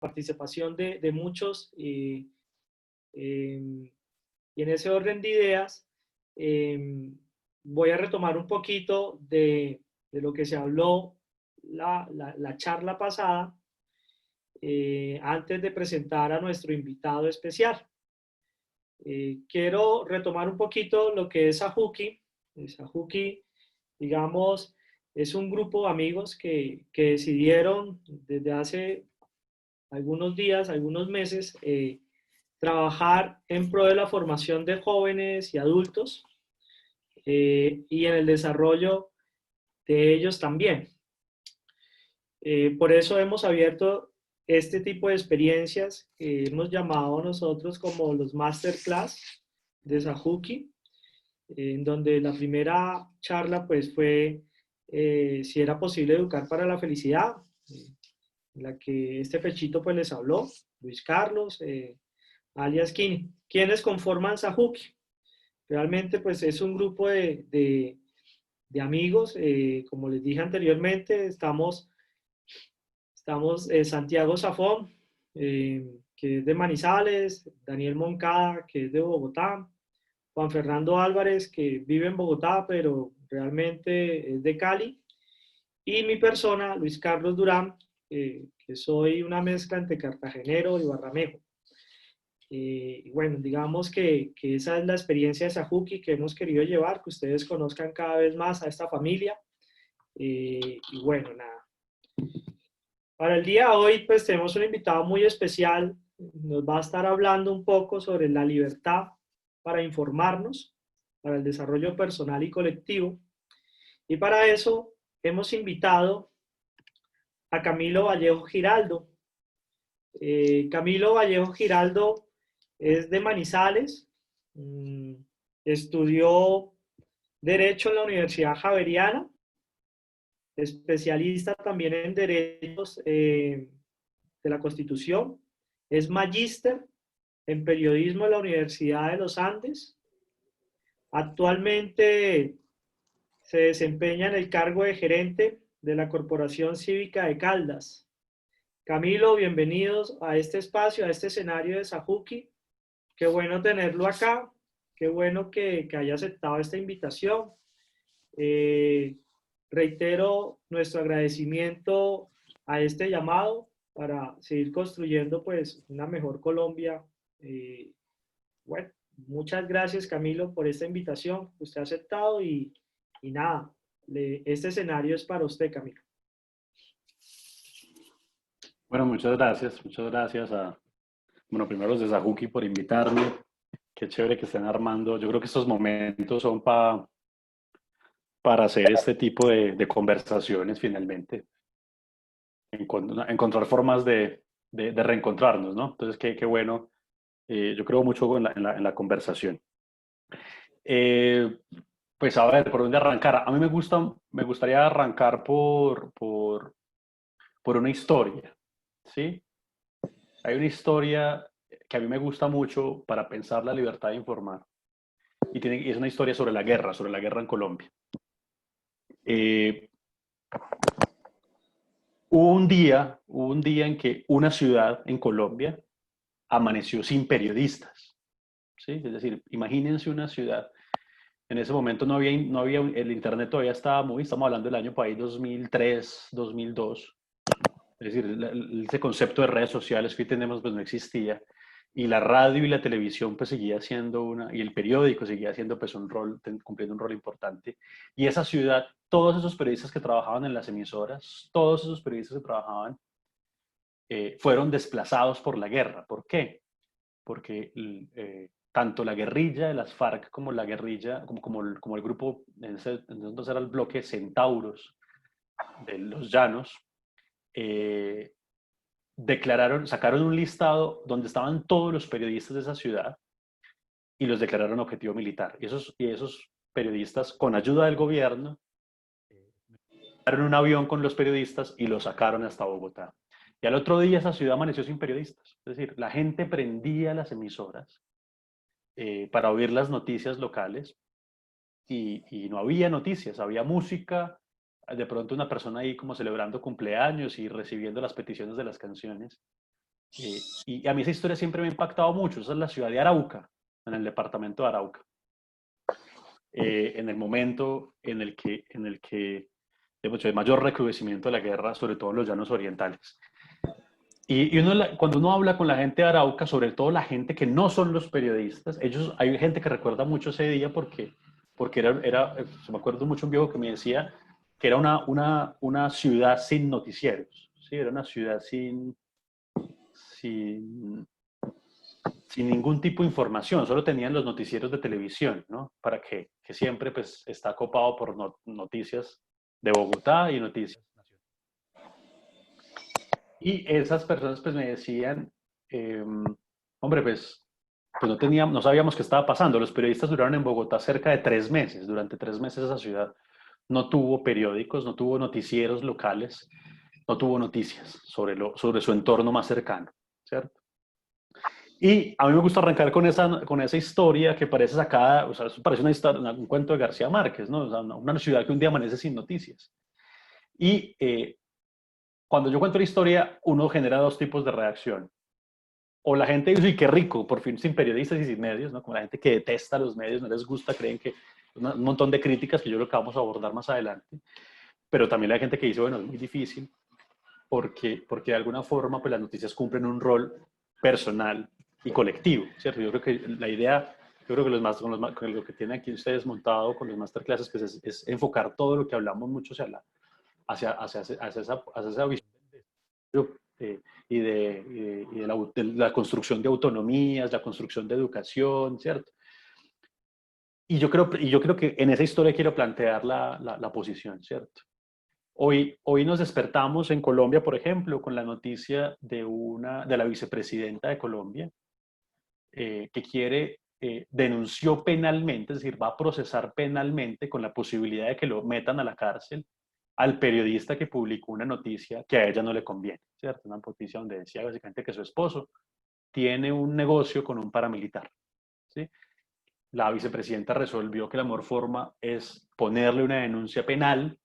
participación de muchos. Y en ese orden de ideas, voy a retomar un poquito de lo que se habló la charla pasada, antes de presentar a nuestro invitado especial. Quiero retomar un poquito lo que es Sajuki. Sajuki, digamos, es un grupo de amigos que decidieron desde hace algunos días, algunos meses, trabajar en pro de la formación de jóvenes y adultos, y en el desarrollo de ellos también. Por eso hemos abierto este tipo de experiencias que hemos llamado nosotros como los masterclass de Sajuki, en donde la primera charla pues fue si era posible educar para la felicidad, en la que este pechito pues les habló, Luis Carlos, alias Kini. ¿Quiénes conforman Sajuki? Realmente pues es un grupo de amigos, como les dije anteriormente, estamos Santiago Zafón, que es de Manizales, Daniel Moncada, que es de Bogotá, Juan Fernando Álvarez, que vive en Bogotá, pero realmente es de Cali, y mi persona, Luis Carlos Durán, que soy una mezcla entre cartagenero y barramejo. Y bueno, digamos que esa es la experiencia de Sajuki que hemos querido llevar, que ustedes conozcan cada vez más a esta familia. Y bueno, nada. Para el día de hoy, pues tenemos un invitado muy especial. Nos va a estar hablando un poco sobre la libertad para informarnos, para el desarrollo personal y colectivo. Y para eso hemos invitado a Camilo Vallejo Giraldo. Camilo Vallejo Giraldo es de Manizales, estudió Derecho en la Universidad Javeriana, especialista también en Derechos de la Constitución, es magíster en Periodismo de la Universidad de los Andes, actualmente se desempeña en el cargo de gerente de la Corporación Cívica de Caldas. Camilo, bienvenidos a este espacio, a este escenario de Sajuki. Qué bueno tenerlo acá, qué bueno que haya aceptado esta invitación. Reitero nuestro agradecimiento a este llamado para seguir construyendo pues una mejor Colombia. Bueno, muchas gracias Camilo por esta invitación que usted ha aceptado y nada, este escenario es para usted, Camilo. Bueno, muchas gracias bueno, primero los de Sajuki por invitarme, qué chévere que estén armando, yo creo que estos momentos son para hacer este tipo de conversaciones finalmente, encontrar formas de reencontrarnos, ¿no? Entonces, qué bueno, yo creo mucho en la conversación. Pues a ver, ¿por dónde arrancar? A mí me gustaría arrancar por una historia, ¿sí? Hay una historia que a mí me gusta mucho para pensar la libertad de informar. Y es una historia sobre la guerra en Colombia. Hubo un día en que una ciudad en Colombia amaneció sin periodistas, ¿sí? Es decir, imagínense una ciudad. En ese momento no había el internet todavía estaba muy, estamos hablando del año por ahí 2003, 2002. Es decir, ese concepto de redes sociales que hoy tenemos pues no existía. Y la radio y la televisión pues seguía siendo y el periódico seguía siendo pues cumpliendo un rol importante. Y esa ciudad, todos esos periodistas que trabajaban en las emisoras, todos esos periodistas que trabajaban, fueron desplazados por la guerra. ¿Por qué? Porque tanto la guerrilla de las FARC como la guerrilla, como el grupo, entonces era el bloque Centauros de los Llanos, sacaron un listado donde estaban todos los periodistas de esa ciudad y los declararon objetivo militar. Y esos periodistas, con ayuda del gobierno, tomaron un avión con los periodistas y los sacaron hasta Bogotá. Y al otro día esa ciudad amaneció sin periodistas. Es decir, la gente prendía las emisoras para oír las noticias locales y no había noticias, había música, de pronto una persona ahí como celebrando cumpleaños y recibiendo las peticiones de las canciones, Y a mí esa historia siempre me ha impactado mucho. Esa es la ciudad de Arauca, en el departamento de Arauca. En el momento en el que digamos, hay mayor recrudecimiento de la guerra, sobre todo en los llanos orientales. Cuando uno habla con la gente de Arauca, sobre todo la gente que no son los periodistas, hay gente que recuerda mucho ese día porque se me acuerdo mucho un viejo que me decía que era una ciudad sin noticieros, ¿sí? Era una ciudad sin, sin ningún tipo de información, solo tenían los noticieros de televisión, ¿no? Para que siempre pues, está copado por noticias de Bogotá y noticias. Y esas personas pues me decían, hombre, pues no sabíamos qué estaba pasando. Los periodistas duraron en Bogotá cerca de 3 meses. Durante 3 meses esa ciudad no tuvo periódicos, no tuvo noticieros locales, no tuvo noticias sobre su entorno más cercano, ¿cierto? Y a mí me gusta arrancar con esa historia que parece sacada, o sea, eso parece un cuento de García Márquez, ¿no? O sea, una ciudad que un día amanece sin noticias. Y cuando yo cuento la historia, uno genera dos tipos de reacción. O la gente dice, uy, qué rico, por fin sin periodistas y sin medios, ¿no? Como la gente que detesta los medios, no les gusta, creen que un montón de críticas que yo creo que vamos a abordar más adelante. Pero también hay gente que dice, bueno, es muy difícil porque de alguna forma pues, las noticias cumplen un rol personal y colectivo, ¿cierto? Yo creo que la idea, yo creo que con lo que tienen aquí ustedes montado con los masterclasses pues es enfocar todo lo que hablamos mucho hacia esa visión de la construcción de autonomías, la construcción de educación, ¿cierto? Y yo creo que en esa historia quiero plantear la posición, ¿cierto? Hoy nos despertamos en Colombia, por ejemplo, con la noticia de la vicepresidenta de Colombia, denunció penalmente, es decir, va a procesar penalmente con la posibilidad de que lo metan a la cárcel al periodista que publicó una noticia que a ella no le conviene, ¿cierto? Una noticia donde decía básicamente que su esposo tiene un negocio con un paramilitar, ¿sí? La vicepresidenta resolvió que la mejor forma es ponerle una denuncia penal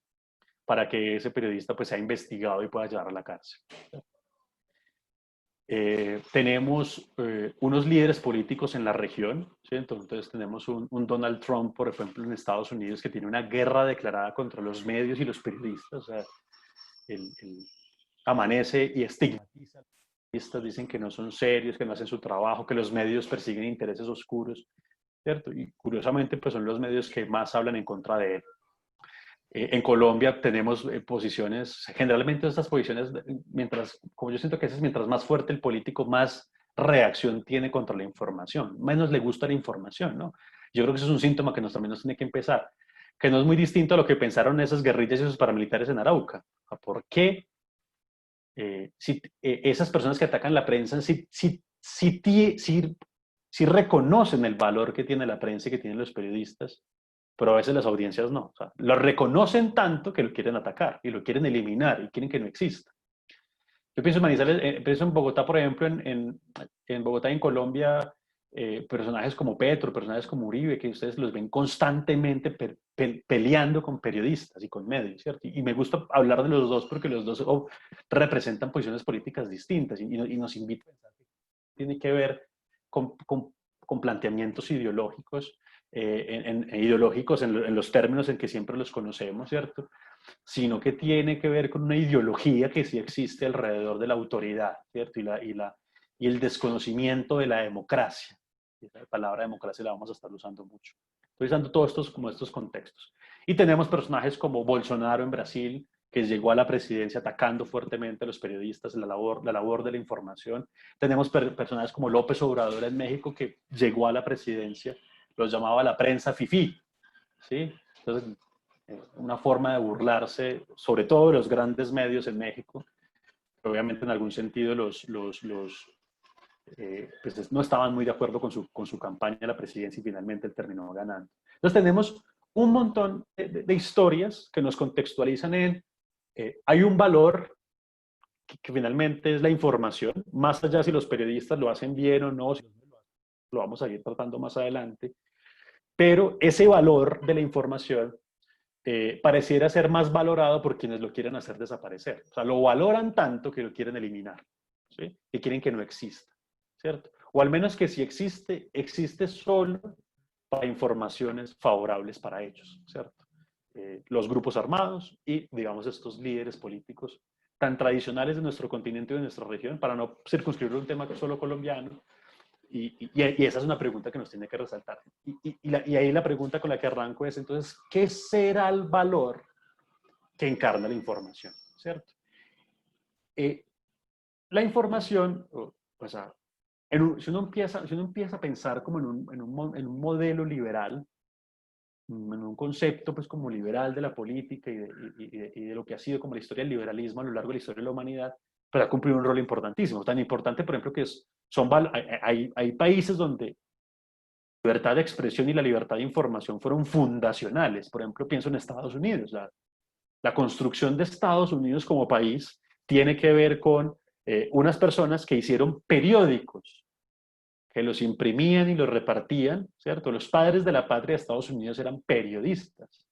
para que ese periodista pues sea investigado y pueda llevar a la cárcel. Tenemos unos líderes políticos en la región, ¿sí? Entonces tenemos un Donald Trump, por ejemplo, en Estados Unidos, que tiene una guerra declarada contra los medios y los periodistas, o sea, el amanece y estigmatiza a los periodistas, dicen que no son serios, que no hacen su trabajo, que los medios persiguen intereses oscuros, ¿cierto? Y curiosamente, pues son los medios que más hablan en contra de él. En Colombia tenemos posiciones, generalmente estas posiciones, como yo siento que mientras más fuerte el político, más reacción tiene contra la información, menos le gusta la información, ¿no? Yo creo que eso es un síntoma que también nos tiene que empezar, que no es muy distinto a lo que pensaron esas guerrillas y esos paramilitares en Arauca. ¿Por qué esas personas que atacan la prensa si reconocen el valor que tiene la prensa y que tienen los periodistas, pero a veces las audiencias no? O sea, lo reconocen tanto que lo quieren atacar y lo quieren eliminar y quieren que no exista. Yo pienso en Manizales, pienso en Bogotá, por ejemplo, en Bogotá y en Colombia, personajes como Petro, personajes como Uribe, que ustedes los ven constantemente peleando con periodistas y con medios, ¿cierto? Y me gusta hablar de los dos porque los dos representan posiciones políticas distintas y nos invitan a pensar que tiene que ver con planteamientos ideológicos, en los términos en que siempre los conocemos, ¿cierto? Sino que tiene que ver con una ideología que sí existe alrededor de la autoridad, ¿cierto? Y el desconocimiento de la democracia. Esa palabra democracia la vamos a estar usando mucho. Estoy usando todos estos contextos. Y tenemos personajes como Bolsonaro en Brasil, que llegó a la presidencia atacando fuertemente a los periodistas, la labor de la información. Tenemos personajes como López Obrador en México, que llegó a la presidencia, los llamaba la prensa fifí, ¿sí? Entonces, una forma de burlarse, sobre todo de los grandes medios en México. Obviamente, en algún sentido, pues no estaban muy de acuerdo con su campaña de la presidencia y finalmente él terminó ganando. Entonces, tenemos un montón de historias que nos contextualizan hay un valor que finalmente es la información, más allá si los periodistas lo hacen bien o no, si lo vamos a ir tratando más adelante, pero ese valor de la información pareciera ser más valorado por quienes lo quieren hacer desaparecer. O sea, lo valoran tanto que lo quieren eliminar, ¿sí? Que quieren que no exista, ¿cierto? O al menos que si existe, existe solo para informaciones favorables para ellos, ¿cierto? Los grupos armados y, digamos, estos líderes políticos tan tradicionales de nuestro continente y de nuestra región, para no circunscribir un tema solo colombiano. Y esa es una pregunta que nos tiene que resaltar. Y ahí la pregunta con la que arranco es, entonces, ¿qué será el valor que encarna la información? ¿Cierto? La información, pues, si uno empieza a pensar como en un modelo liberal, en un concepto pues como liberal de la política y de lo que ha sido como la historia del liberalismo a lo largo de la historia de la humanidad, pues ha cumplido un rol importantísimo. Tan importante, por ejemplo, que hay países donde la libertad de expresión y la libertad de información fueron fundacionales. Por ejemplo, pienso en Estados Unidos. La construcción de Estados Unidos como país tiene que ver con unas personas que hicieron periódicos, que los imprimían y los repartían, ¿cierto? Los padres de la patria de Estados Unidos eran periodistas,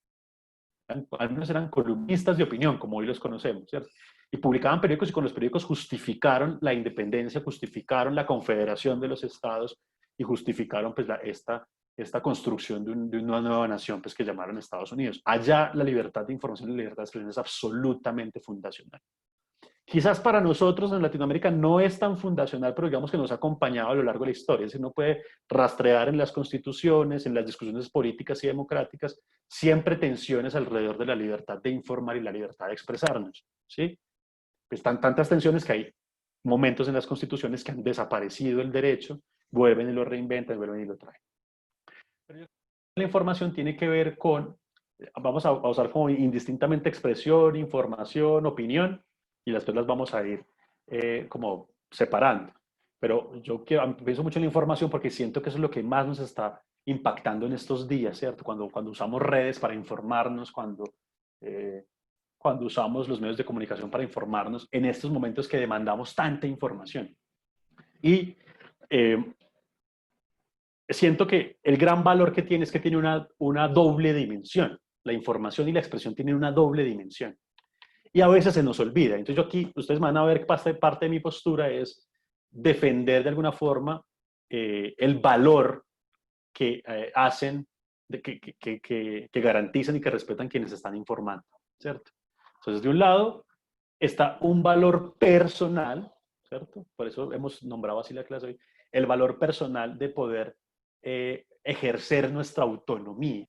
algunos eran columnistas de opinión, como hoy los conocemos, ¿cierto? Y publicaban periódicos y con los periódicos justificaron la independencia, justificaron la confederación de los estados y justificaron pues esta construcción de una nueva nación pues, que llamaron Estados Unidos. Allá la libertad de información y la libertad de expresión es absolutamente fundacional. Quizás para nosotros en Latinoamérica no es tan fundacional, pero digamos que nos ha acompañado a lo largo de la historia. Si uno puede rastrear en las constituciones, en las discusiones políticas y democráticas, siempre tensiones alrededor de la libertad de informar y la libertad de expresarnos, ¿sí? Están tantas tensiones que hay momentos en las constituciones que han desaparecido el derecho, vuelven y lo reinventan, vuelven y lo traen. Pero la información tiene que ver con, vamos a usar como indistintamente expresión, información, opinión, y después las vamos a ir como separando. Pero yo pienso mucho en la información porque siento que eso es lo que más nos está impactando en estos días, ¿cierto? Cuando usamos redes para informarnos, cuando usamos los medios de comunicación para informarnos, en estos momentos que demandamos tanta información. Y siento que el gran valor que tiene es que tiene una doble dimensión. La información y la expresión tienen una doble dimensión. Y a veces se nos olvida. Entonces yo aquí, ustedes van a ver que parte de mi postura es defender de alguna forma el valor que hacen, que garantizan y que respetan quienes están informando, ¿cierto? Entonces, de un lado está un valor personal, ¿cierto? Por eso hemos nombrado así la clase hoy, el valor personal de poder ejercer nuestra autonomía.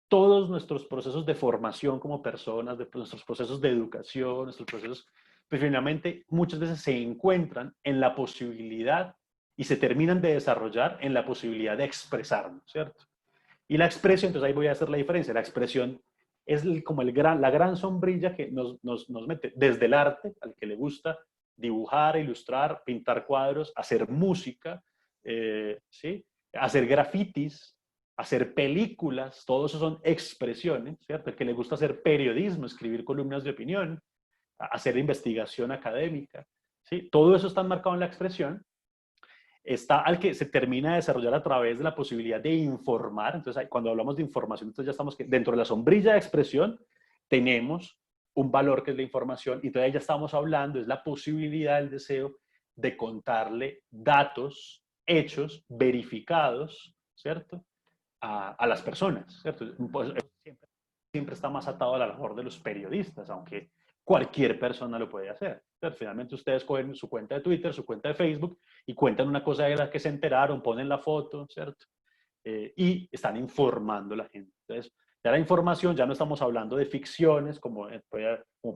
Todos nuestros procesos de formación como personas, nuestros procesos de educación, nuestros procesos, pues finalmente muchas veces se encuentran en la posibilidad y se terminan de desarrollar en la posibilidad de expresarnos, ¿cierto? Y la expresión, entonces ahí voy a hacer la diferencia, la expresión es como la gran sombrilla que nos mete desde el arte, al que le gusta dibujar, ilustrar, pintar cuadros, hacer música, ¿sí? Hacer grafitis, hacer películas, todo eso son expresiones, ¿cierto? El que le gusta hacer periodismo, escribir columnas de opinión, hacer investigación académica, ¿sí? Todo eso está marcado en la expresión. Está al que se termina de desarrollar a través de la posibilidad de informar. Entonces, cuando hablamos de información, entonces ya estamos que dentro de la sombrilla de expresión tenemos un valor que es la información y todavía ya estamos hablando, es la posibilidad, el deseo de contarle datos, hechos, verificados, ¿cierto? A las personas, ¿cierto? Pues, siempre está más atado a la labor de los periodistas, aunque cualquier persona lo puede hacer. Pero finalmente ustedes cogen su cuenta de Twitter, su cuenta de Facebook y cuentan una cosa de la que se enteraron, ponen la foto, ¿cierto? Y están informando a la gente. Entonces, ya la información, ya no estamos hablando de ficciones como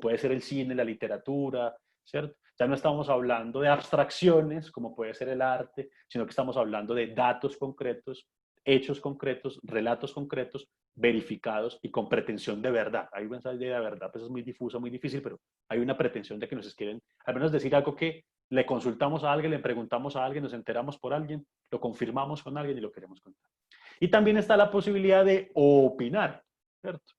puede ser el cine, la literatura, ¿cierto? Ya no estamos hablando de abstracciones como puede ser el arte, sino que estamos hablando de datos concretos, hechos concretos, relatos concretos, verificados y con pretensión de verdad. Hay una idea de verdad, pues es muy difusa, muy difícil, pero hay una pretensión de que nos quieren al menos decir algo que le consultamos a alguien, le preguntamos a alguien, nos enteramos por alguien, lo confirmamos con alguien y lo queremos contar. Y también está la posibilidad de opinar, ¿cierto?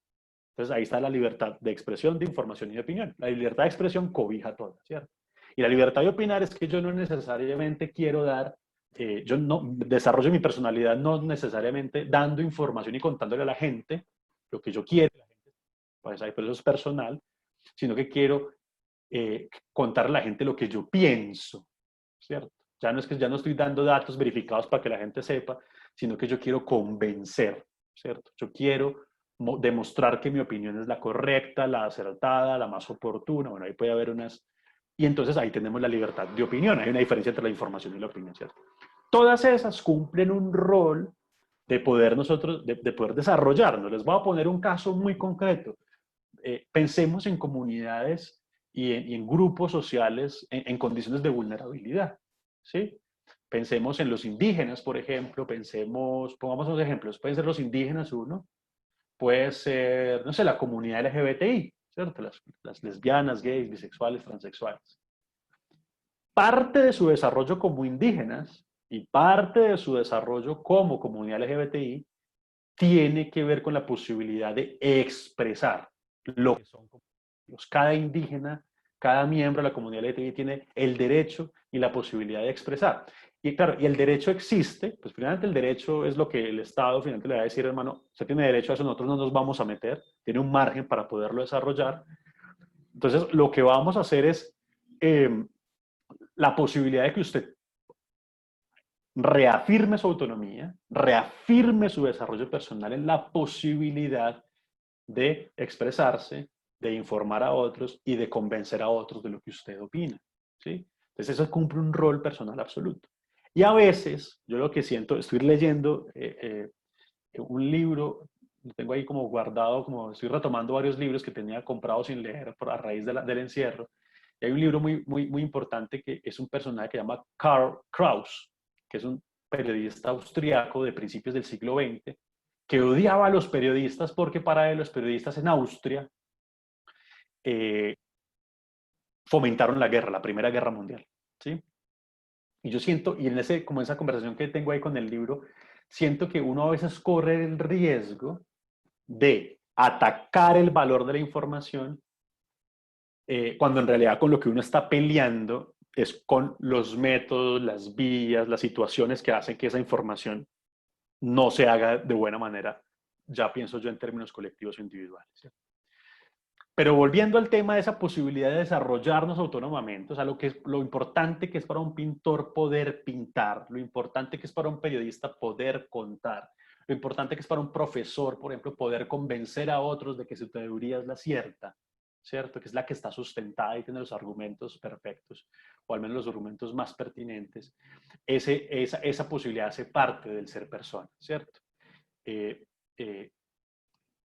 Entonces ahí está la libertad de expresión, de información y de opinión. La libertad de expresión cobija todo, ¿cierto? Y la libertad de opinar es que yo no necesariamente quiero dar, yo no desarrollo mi personalidad no necesariamente dando información y contándole a la gente lo que yo quiero, pues eso es personal, sino que quiero contarle a la gente lo que yo pienso, ¿cierto? Ya no es que ya no estoy dando datos verificados para que la gente sepa, sino que yo quiero convencer, ¿cierto? Yo quiero demostrar que mi opinión es la correcta, la acertada, la más oportuna. Bueno, ahí puede haber unas... Y entonces ahí tenemos la libertad de opinión. Hay una diferencia entre la información y la opinión, ¿cierto? Todas esas cumplen un rol de poder nosotros, de poder desarrollarnos. Les voy a poner un caso muy concreto. Pensemos en comunidades y en grupos sociales en condiciones de vulnerabilidad, ¿sí? Pensemos en los indígenas, por ejemplo, pongamos unos ejemplos, pueden ser los indígenas uno, puede ser, no sé, la comunidad LGBTI, ¿cierto? Las lesbianas, gays, bisexuales, transexuales. Parte de su desarrollo como indígenas y parte de su desarrollo como comunidad LGBTI tiene que ver con la posibilidad de expresar lo que son. Cada indígena, cada miembro de la comunidad LGBTI tiene el derecho y la posibilidad de expresar. Y claro, y el derecho existe, pues finalmente el derecho es lo que el Estado finalmente le va a decir, hermano, usted tiene derecho a eso, nosotros no nos vamos a meter, tiene un margen para poderlo desarrollar. Entonces, lo que vamos a hacer es la posibilidad de que usted reafirme su autonomía, reafirme su desarrollo personal en la posibilidad de expresarse, de informar a otros y de convencer a otros de lo que usted opina, ¿sí? Entonces eso cumple un rol personal absoluto. Y a veces, yo lo que siento, estoy leyendo un libro, lo tengo ahí como guardado, como estoy retomando varios libros que tenía comprados sin leer a raíz del encierro, y hay un libro muy importante que es un personaje que se llama Karl Kraus, que es un periodista austriaco de principios del siglo XX, que odiaba a los periodistas porque para él los periodistas en Austria eh, fomentaron la guerra, la Primera Guerra Mundial, ¿sí? Y yo siento, y en como esa conversación que tengo ahí con el libro, siento que uno a veces corre el riesgo de atacar el valor de la información cuando en realidad con lo que uno está peleando es con los métodos, las vías, las situaciones que hacen que esa información no se haga de buena manera, ya pienso yo en términos colectivos o individuales, ¿sí? Pero volviendo al tema de esa posibilidad de desarrollarnos autónomamente, o sea, lo importante que es para un pintor poder pintar, lo importante que es para un periodista poder contar, lo importante que es para un profesor, por ejemplo, poder convencer a otros de que su teoría es la cierta, ¿cierto? Que es la que está sustentada y tiene los argumentos perfectos, o al menos los argumentos más pertinentes. Esa posibilidad hace parte del ser persona, ¿cierto? Eh, eh,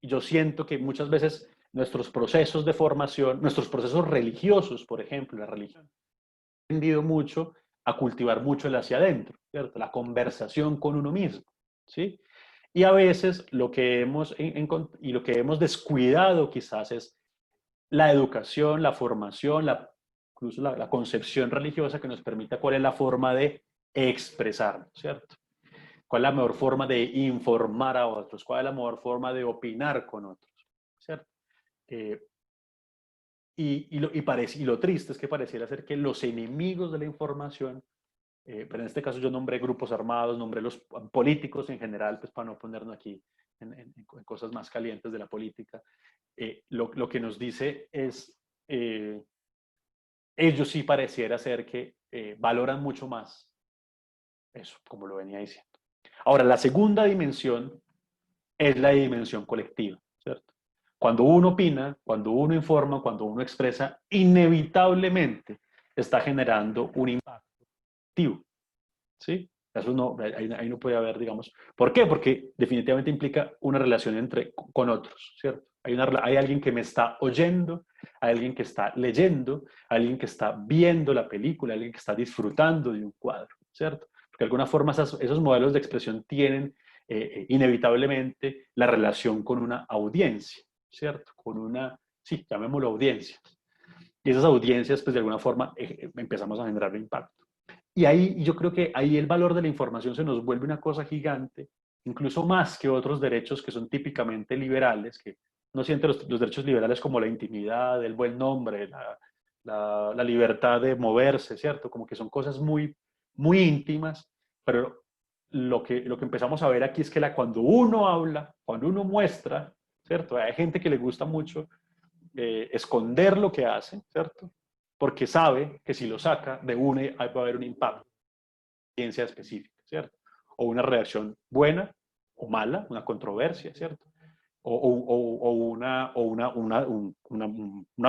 yo siento que muchas veces nuestros procesos de formación, nuestros procesos religiosos, por ejemplo, la religión, ha tendido mucho a cultivar mucho el hacia adentro, ¿cierto? La conversación con uno mismo, ¿sí? Y a veces lo que hemos descuidado quizás es la educación, la formación, incluso la concepción religiosa que nos permita cuál es la forma de expresarnos, ¿cierto? ¿Cuál es la mejor forma de informar a otros? ¿Cuál es la mejor forma de opinar con otros? ¿Cierto? Eh, y lo triste es que pareciera ser que los enemigos de la información, pero en este caso yo nombré grupos armados, nombré los políticos en general, pues para no ponernos aquí en cosas más calientes de la política, lo que nos dice es, ellos sí pareciera ser que valoran mucho más eso, como lo venía diciendo. Ahora, la segunda dimensión es la dimensión colectiva, ¿cierto? Cuando uno opina, cuando uno informa, cuando uno expresa, inevitablemente está generando un impacto activo, ¿sí? Eso no, ahí no puede haber, digamos. ¿Por qué? Porque definitivamente implica una relación con otros, ¿cierto? Hay alguien que me está oyendo, hay alguien que está leyendo, hay alguien que está viendo la película, hay alguien que está disfrutando de un cuadro, ¿cierto? Porque de alguna forma esos modelos de expresión tienen inevitablemente la relación con una audiencia, ¿cierto? Con una, sí, llamémoslo audiencias. Y esas audiencias, pues de alguna forma empezamos a generar impacto. Y ahí yo creo que ahí el valor de la información se nos vuelve una cosa gigante, incluso más que otros derechos que son típicamente liberales, que no sienten los derechos liberales como la intimidad, el buen nombre, la libertad de moverse, ¿cierto? Como que son cosas muy íntimas, pero lo que empezamos a ver aquí es que cuando uno habla, cuando uno muestra, ¿cierto? Hay gente que le gusta mucho esconder lo que hace, ¿cierto? porque sabe que si lo saca de una va a haber un impacto, ciencia específica, ¿cierto? O una reacción buena o mala, una controversia, ¿cierto? Una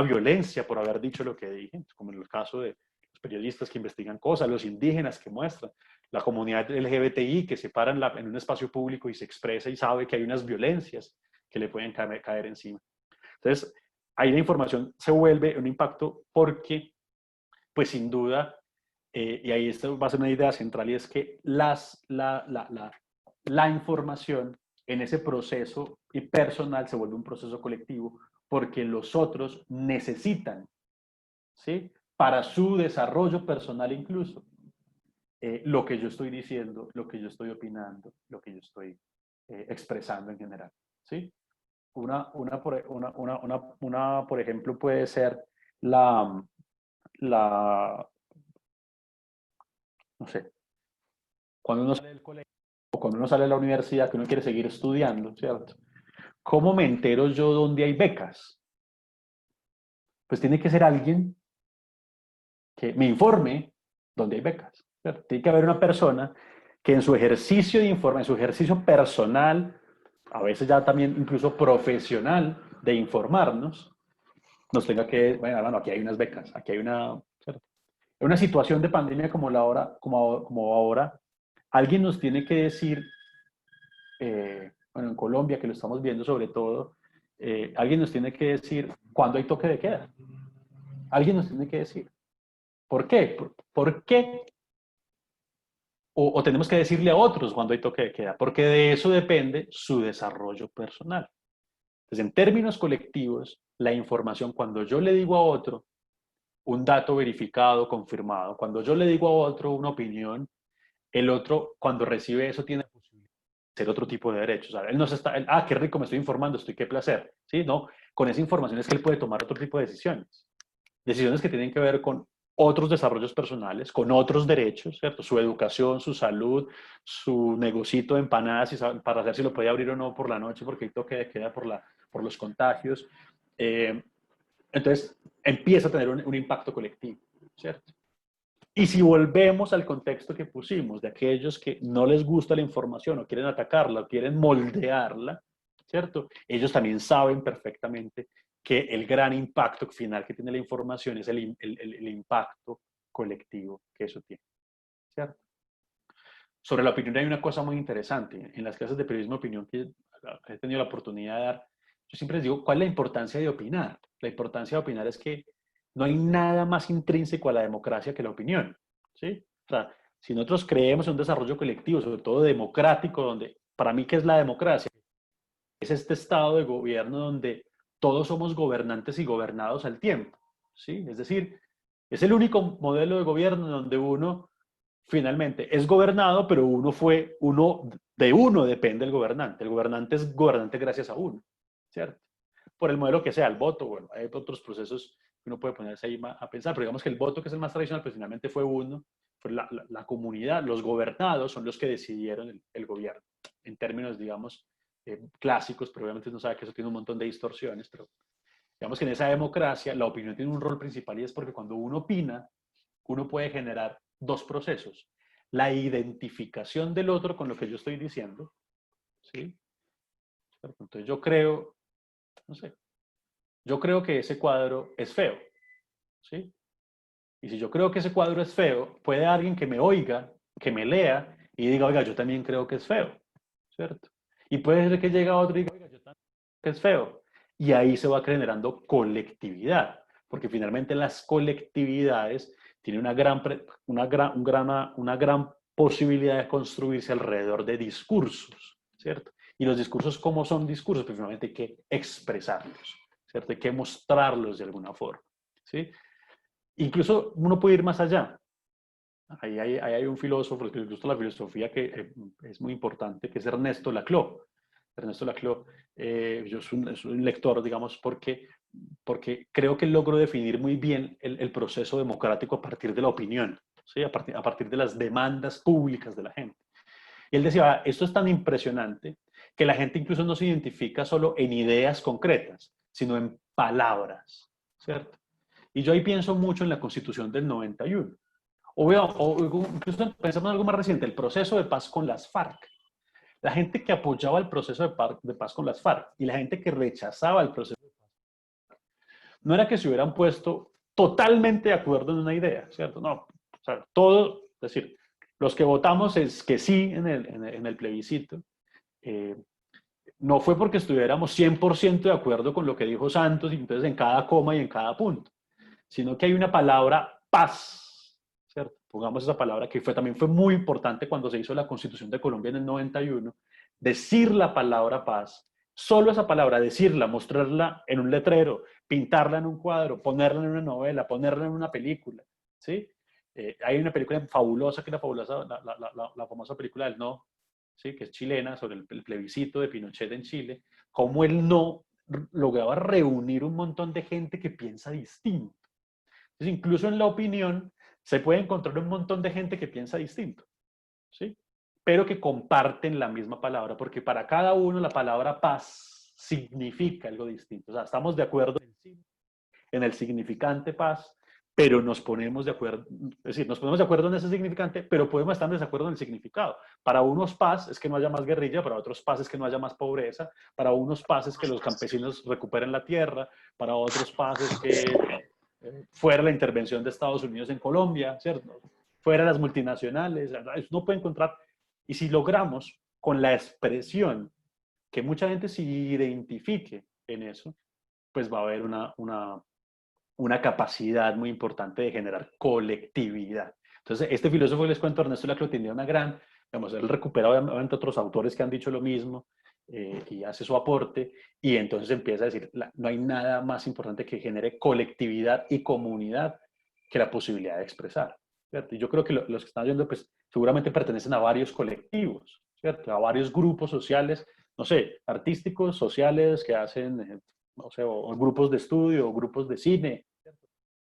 violencia por haber dicho lo que dije, como en el caso de los periodistas que investigan cosas, los indígenas que muestran, la comunidad LGBTI que se para en un espacio público y se expresa y sabe que hay unas violencias que le pueden caer encima. Entonces, ahí la información se vuelve un impacto porque, pues sin duda, y ahí esto va a ser una idea central, y es que la información en ese proceso personal se vuelve un proceso colectivo porque los otros necesitan, ¿sí? Para su desarrollo personal incluso, lo que yo estoy diciendo, lo que yo estoy opinando, lo que yo estoy expresando en general, ¿sí? Por ejemplo, puede ser la, no sé, cuando uno sale del colegio o cuando uno sale de la universidad, que uno quiere seguir estudiando, ¿cierto? ¿Cómo me entero yo dónde hay becas? Pues tiene que ser alguien que me informe dónde hay becas, ¿cierto? Tiene que haber una persona que en su ejercicio de informe, en su ejercicio personal, a veces ya también incluso profesional, de informarnos, nos tenga que, bueno, aquí hay unas becas, aquí hay ¿cierto? En una situación de pandemia como ahora, alguien nos tiene que decir, bueno, en Colombia, que lo estamos viendo sobre todo, alguien nos tiene que decir cuándo hay toque de queda. Alguien nos tiene que decir. ¿Por qué? ¿Por qué? O tenemos que decirle a otros cuándo hay toque de queda, porque de eso depende su desarrollo personal. Entonces, en términos colectivos, la información, cuando yo le digo a otro un dato verificado, confirmado, cuando yo le digo a otro una opinión, el otro, cuando recibe eso, tiene ser otro tipo de derechos. Él no se está, qué rico, me estoy informando, qué placer. ¿Sí? No, con esa información es que él puede tomar otro tipo de decisiones. Decisiones que tienen que ver con otros desarrollos personales, con otros derechos, ¿cierto? Su educación, su salud, su negocito de empanadas para saber si lo puede abrir o no por la noche porque hay toque de queda por los contagios. Entonces, empieza a tener un impacto colectivo, ¿cierto? Y si volvemos al contexto que pusimos, de aquellos que no les gusta la información o quieren atacarla o quieren moldearla, ¿cierto? Ellos también saben perfectamente que el gran impacto final que tiene la información es el impacto colectivo que eso tiene, ¿cierto? Sobre la opinión hay una cosa muy interesante. En las clases de periodismo de opinión que he tenido la oportunidad de dar, yo siempre les digo, ¿cuál es la importancia de opinar? La importancia de opinar es que no hay nada más intrínseco a la democracia que la opinión, ¿sí? O sea, si nosotros creemos en un desarrollo colectivo, sobre todo democrático, donde, para mí, ¿qué es la democracia? Es este estado de gobierno donde todos somos gobernantes y gobernados al tiempo, ¿sí? Es decir, es el único modelo de gobierno donde uno finalmente es gobernado, pero de uno depende el gobernante es gobernante gracias a uno, ¿cierto? Por el modelo que sea, el voto, bueno, hay otros procesos que uno puede ponerse ahí a pensar, pero digamos que el voto, que es el más tradicional, pues finalmente fue uno, fue la comunidad, los gobernados son los que decidieron el gobierno, en términos, digamos, clásicos, pero obviamente uno sabe que eso tiene un montón de distorsiones, pero digamos que en esa democracia la opinión tiene un rol principal y es porque cuando uno opina, uno puede generar dos procesos. La identificación del otro con lo que yo estoy diciendo, ¿sí? Entonces yo creo, no sé, yo creo que ese cuadro es feo, ¿sí? Y si yo creo que ese cuadro es feo, puede alguien que me oiga, que me lea y diga, oiga, yo también creo que es feo, ¿cierto? Y puede ser que llegue otro y diga, oiga, yo también creo que es feo. Y ahí se va generando colectividad, porque finalmente las colectividades tienen una gran posibilidad de construirse alrededor de discursos, ¿cierto? Y los discursos, ¿cómo son discursos? Pues finalmente hay que expresarlos, ¿cierto? Hay que mostrarlos de alguna forma, ¿sí? Incluso uno puede ir más allá. Ahí hay un filósofo que le gusta la filosofía que es muy importante, que es Ernesto Laclau. Ernesto Laclau, yo soy un lector, digamos, porque creo que logro definir muy bien el proceso democrático a partir de la opinión, ¿sí? A partir de las demandas públicas de la gente. Y él decía, esto es tan impresionante que la gente incluso no se identifica solo en ideas concretas, sino en palabras, ¿cierto? Y yo ahí pienso mucho en la Constitución del 91. O incluso pensamos en algo más reciente, el proceso de paz con las FARC. La gente que apoyaba el proceso de paz con las FARC y la gente que rechazaba el proceso de paz, no era que se hubieran puesto totalmente de acuerdo en una idea, ¿cierto? No, o sea, todo, es decir, los que votamos es que sí en el plebiscito, eh, no fue porque estuviéramos 100% de acuerdo con lo que dijo Santos, y entonces en cada coma y en cada punto, sino que hay una palabra paz, ¿cierto? Pongamos esa palabra que también fue muy importante cuando se hizo la Constitución de Colombia en el 91, decir la palabra paz, solo esa palabra, decirla, mostrarla en un letrero, pintarla en un cuadro, ponerla en una novela, ponerla en una película, ¿sí? Hay una película fabulosa, que es la famosa película del No, ¿sí? Que es chilena, sobre el plebiscito de Pinochet en Chile, cómo el No lograba reunir un montón de gente que piensa distinto. Entonces, incluso en la opinión se puede encontrar un montón de gente que piensa distinto, ¿sí? Pero que comparten la misma palabra, porque para cada uno la palabra paz significa algo distinto. O sea, estamos de acuerdo en el significante paz, pero nos ponemos de acuerdo, es decir, nos ponemos de acuerdo en ese significante, pero podemos estar en desacuerdo en el significado. Para unos paz es que no haya más guerrilla, para otros paz es que no haya más pobreza, para unos paz es que los campesinos recuperen la tierra, para otros paz es que fuera la intervención de Estados Unidos en Colombia, ¿cierto? Fuera las multinacionales, no puede encontrar. Y si logramos con la expresión que mucha gente se identifique en eso, pues va a haber una capacidad muy importante de generar colectividad. Entonces, este filósofo que les cuento, Ernesto Laclau, tenía una gran, digamos, él recupera obviamente otros autores que han dicho lo mismo, y hace su aporte, y entonces empieza a decir, no hay nada más importante que genere colectividad y comunidad que la posibilidad de expresar, ¿cierto? Y yo creo que los que están oyendo, pues seguramente pertenecen a varios colectivos, ¿cierto? A varios grupos sociales, no sé, artísticos, sociales, que hacen, no sé, o grupos de estudio, o grupos de cine.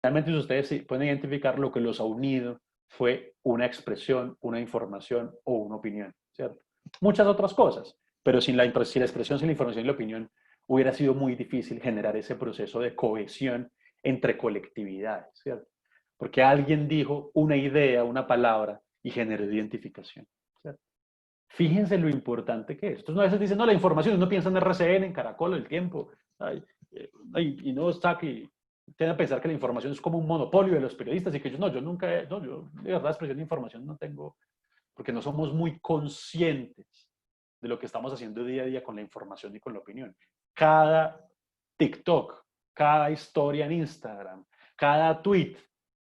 Realmente ustedes pueden identificar lo que los ha unido fue una expresión, una información o una opinión, ¿cierto? Muchas otras cosas, pero sin la expresión, sin la información y la opinión, hubiera sido muy difícil generar ese proceso de cohesión entre colectividades, ¿cierto? Porque alguien dijo una idea, una palabra y generó identificación, ¿cierto? Fíjense lo importante que es. Entonces, a veces dicen, no, la información, uno piensa en RCN, en Caracol, El Tiempo, y no está aquí. Tienden a pensar que la información es como un monopolio de los periodistas y que yo nunca, no, yo de verdad expresión de información no tengo, porque no somos muy conscientes de lo que estamos haciendo día a día con la información y con la opinión. Cada TikTok, cada historia en Instagram, cada tweet,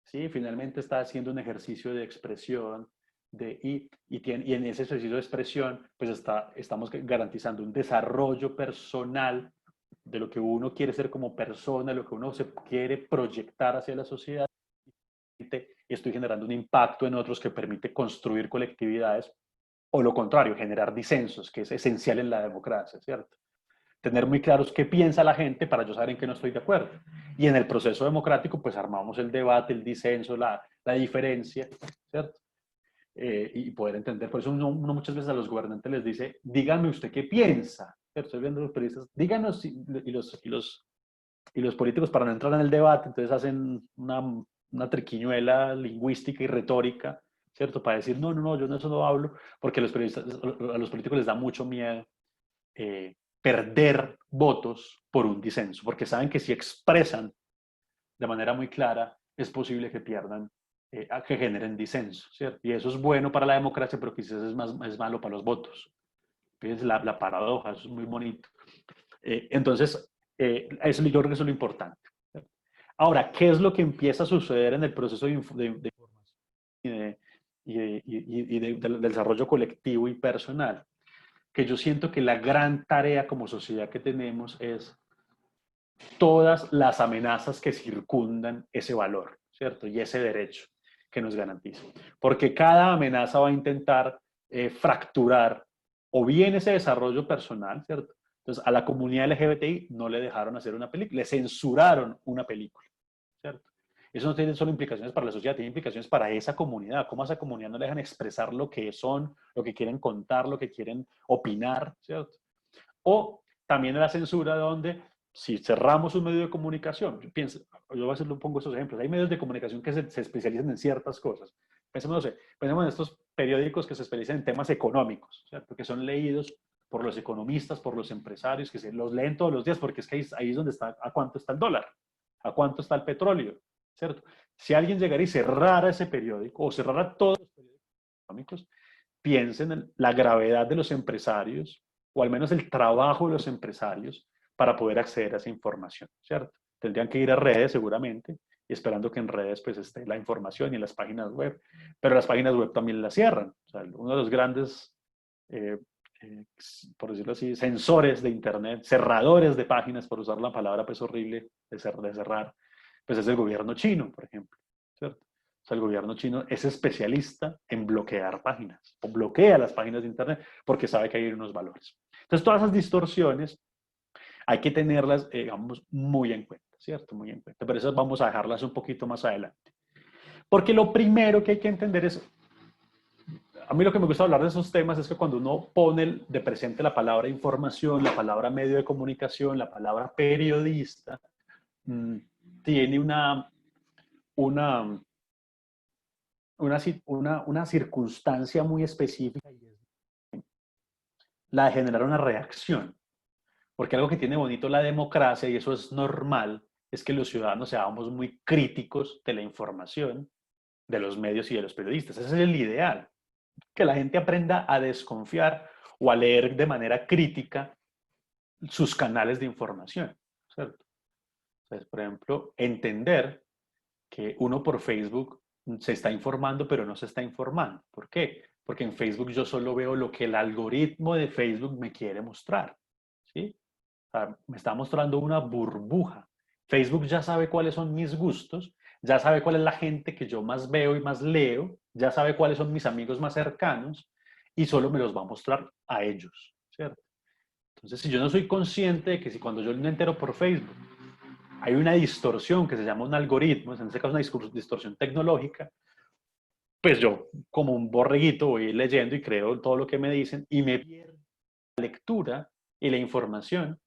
¿sí? Finalmente está haciendo un ejercicio de expresión, y en ese ejercicio de expresión, pues estamos garantizando un desarrollo personal de lo que uno quiere ser como persona, lo que uno se quiere proyectar hacia la sociedad, y estoy generando un impacto en otros que permite construir colectividades, o lo contrario, generar disensos, que es esencial en la democracia, ¿cierto? Tener muy claros qué piensa la gente para yo saber en qué no estoy de acuerdo. Y en el proceso democrático, pues armamos el debate, el disenso, la diferencia, ¿cierto? Y poder entender. Por eso uno muchas veces a los gobernantes les dice, díganme usted qué piensa. Estoy viendo a los periodistas, díganos, y los políticos, para no entrar en el debate, entonces hacen una triquiñuela lingüística y retórica, ¿cierto? Para decir, no, no, no, yo de eso no hablo, porque a los políticos les da mucho miedo perder votos por un disenso, porque saben que si expresan de manera muy clara, es posible que pierdan, que generen disenso, ¿cierto? Y eso es bueno para la democracia, pero quizás es malo para los votos. Fíjense la paradoja, eso es muy bonito. Entonces, eso, yo creo que eso es lo importante. Ahora, ¿qué es lo que empieza a suceder en el proceso de información del desarrollo colectivo y personal? Que yo siento que la gran tarea como sociedad que tenemos es todas las amenazas que circundan ese valor, ¿cierto? Y ese derecho que nos garantiza. Porque cada amenaza va a intentar fracturar o bien ese desarrollo personal, ¿cierto? Entonces, a la comunidad LGBTI no le dejaron hacer una película, le censuraron una película, ¿cierto? Eso no tiene solo implicaciones para la sociedad, tiene implicaciones para esa comunidad. ¿Cómo a esa comunidad no le dejan expresar lo que son, lo que quieren contar, lo que quieren opinar, ¿cierto? O también la censura donde si cerramos un medio de comunicación, yo a veces lo pongo estos ejemplos, hay medios de comunicación que se especializan en ciertas cosas. Pensemos, no sé, pensemos en estos periódicos que se especializan en temas económicos, ¿cierto? Que son leídos por los economistas, por los empresarios, que se los leen todos los días, porque es que ahí es donde está, a cuánto está el dólar, a cuánto está el petróleo, ¿cierto? Si alguien llegara y cerrara ese periódico, o cerrara todos los periódicos económicos, piensen en la gravedad de los empresarios, o al menos el trabajo de los empresarios, para poder acceder a esa información, ¿cierto? Tendrían que ir a redes seguramente, y esperando que en redes pues esté la información y en las páginas web, pero las páginas web también las cierran. O sea, uno de los grandes, eh, por decirlo así, sensores de Internet, cerradores de páginas, por usar la palabra pues horrible de cerrar, pues es el gobierno chino, por ejemplo, ¿cierto? O sea, el gobierno chino es especialista en bloquear páginas, o bloquea las páginas de Internet porque sabe que hay unos valores. Entonces, todas esas distorsiones hay que tenerlas, digamos, muy en cuenta, ¿cierto? Muy en cuenta. Pero esas vamos a dejarlas un poquito más adelante. Porque lo primero que hay que entender es, a mí lo que me gusta hablar de esos temas es que cuando uno pone de presente la palabra información, la palabra medio de comunicación, la palabra periodista, tiene una, una circunstancia muy específica y es la de generar una reacción. Porque algo que tiene bonito la democracia, y eso es normal, es que los ciudadanos seamos muy críticos de la información, de los medios y de los periodistas. Ese es el ideal, que la gente aprenda a desconfiar o a leer de manera crítica sus canales de información, ¿cierto? Entonces, por ejemplo, entender que uno por Facebook se está informando, pero no se está informando. ¿Por qué? Porque en Facebook yo solo veo lo que el algoritmo de Facebook me quiere mostrar, ¿sí? O sea, me está mostrando una burbuja. Facebook ya sabe cuáles son mis gustos, ya sabe cuál es la gente que yo más veo y más leo, ya sabe cuáles son mis amigos más cercanos y solo me los va a mostrar a ellos, ¿cierto? Entonces, si yo no soy consciente de que si cuando yo me entero por Facebook hay una distorsión que se llama un algoritmo, en este caso una distorsión tecnológica, pues yo como un borreguito voy leyendo y creo todo lo que me dicen y me pierdo la lectura y la información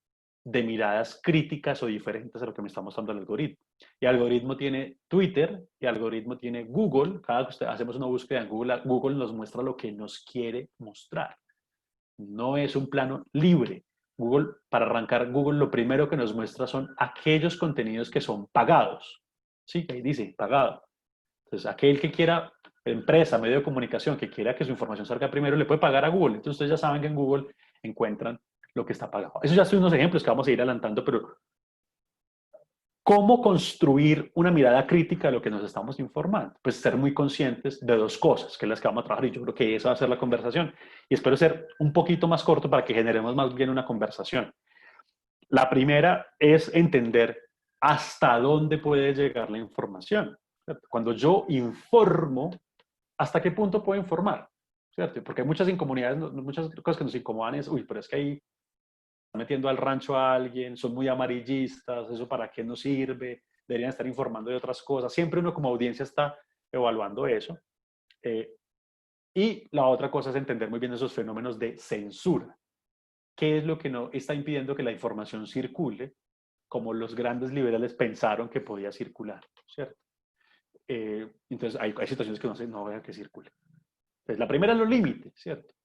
de miradas críticas o diferentes a lo que me está mostrando el algoritmo. Y el algoritmo tiene Twitter, y el algoritmo tiene Google. Cada que hacemos una búsqueda en Google, Google nos muestra lo que nos quiere mostrar. No es un plano libre. Google, para arrancar, Google lo primero que nos muestra son aquellos contenidos que son pagados. Sí, ahí dice pagado. Entonces, aquel que quiera, empresa, medio de comunicación, que quiera que su información salga primero, le puede pagar a Google. Entonces, ustedes ya saben que en Google encuentran lo que está pagado. Eso ya son unos ejemplos que vamos a ir adelantando, pero ¿cómo construir una mirada crítica de lo que nos estamos informando? Pues ser muy conscientes de dos cosas, que es las que vamos a trabajar, y yo creo que esa va a ser la conversación. Y espero ser un poquito más corto para que generemos más bien una conversación. La primera es entender hasta dónde puede llegar la información. ¿Cierto? Cuando yo informo, ¿hasta qué punto puedo informar? ¿Cierto? Porque hay muchas incomunidades, muchas cosas que nos incomodan es, uy, pero es que ahí están metiendo al rancho a alguien, son muy amarillistas, ¿eso para qué nos sirve? Deberían estar informando de otras cosas. Siempre uno como audiencia está evaluando eso. Y la otra cosa es entender muy bien esos fenómenos de censura. ¿Qué es lo que no está impidiendo que la información circule como los grandes liberales pensaron que podía circular? ¿Cierto? Entonces hay situaciones que no vean que circule. Entonces, la primera es los límites, ¿cierto?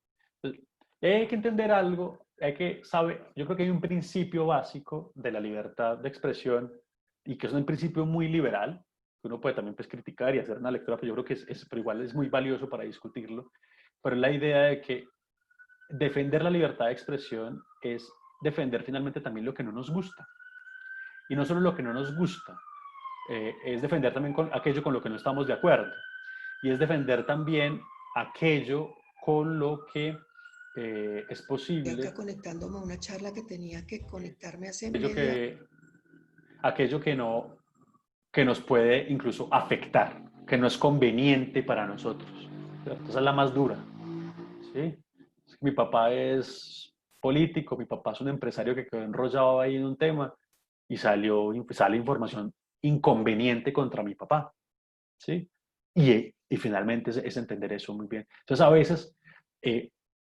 Entonces, hay que entender algo, hay que saber, yo creo que hay un principio básico de la libertad de expresión y que es un principio muy liberal, que uno puede también pues, criticar y hacer una lectura, pero yo creo que pero igual es muy valioso para discutirlo, pero es la idea de que defender la libertad de expresión es defender finalmente también lo que no nos gusta. Y no solo lo que no nos gusta, es defender también aquello con lo que no estamos de acuerdo. Y es defender también aquello con lo que es Estoy posible, acá conectándome a una charla que tenía que conectarme hace aquello media. aquello que nos puede incluso afectar, que no es conveniente para nosotros. ¿Cierto? Esa es la más dura. ¿Sí? Mi papá es político, mi papá es un empresario que quedó enrollado ahí en un tema y sale información inconveniente contra mi papá. ¿Sí? Y finalmente es entender eso muy bien. Entonces, a veces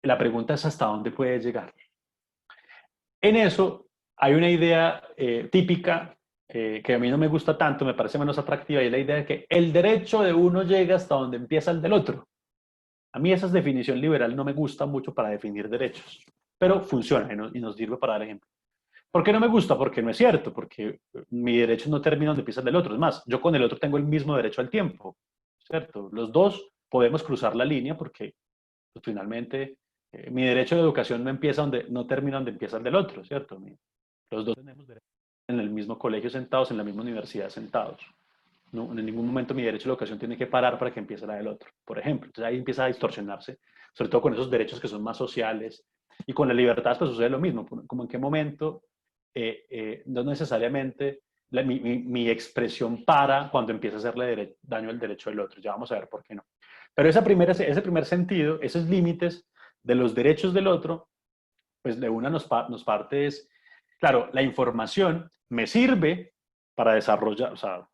la pregunta es hasta dónde puede llegar. En eso, hay una idea típica que a mí no me gusta tanto, me parece menos atractiva, y es la idea de que el derecho de uno llega hasta donde empieza el del otro. A mí esa definición liberal no me gusta mucho para definir derechos, pero funciona y nos sirve para dar ejemplo. ¿Por qué no me gusta? Porque no es cierto, porque mi derecho no termina donde empieza el del otro. Es más, yo con el otro tengo el mismo derecho al tiempo, ¿cierto? Los dos podemos cruzar la línea porque pues, finalmente mi derecho de educación no empieza donde, no termina donde empieza el del otro, ¿cierto? Los dos tenemos derecho en el mismo colegio sentados, en la misma universidad sentados. No, en ningún momento mi derecho a la educación tiene que parar para que empiece la del otro, por ejemplo. Entonces ahí empieza a distorsionarse, sobre todo con esos derechos que son más sociales. Y con la libertad pues sucede lo mismo, como en qué momento no necesariamente mi expresión para cuando empieza a hacerle daño al derecho del otro. Ya vamos a ver por qué no. Pero ese primer sentido, esos límites de los derechos del otro, pues de una nos parte es, claro, la información me sirve para desarrollar, o sea,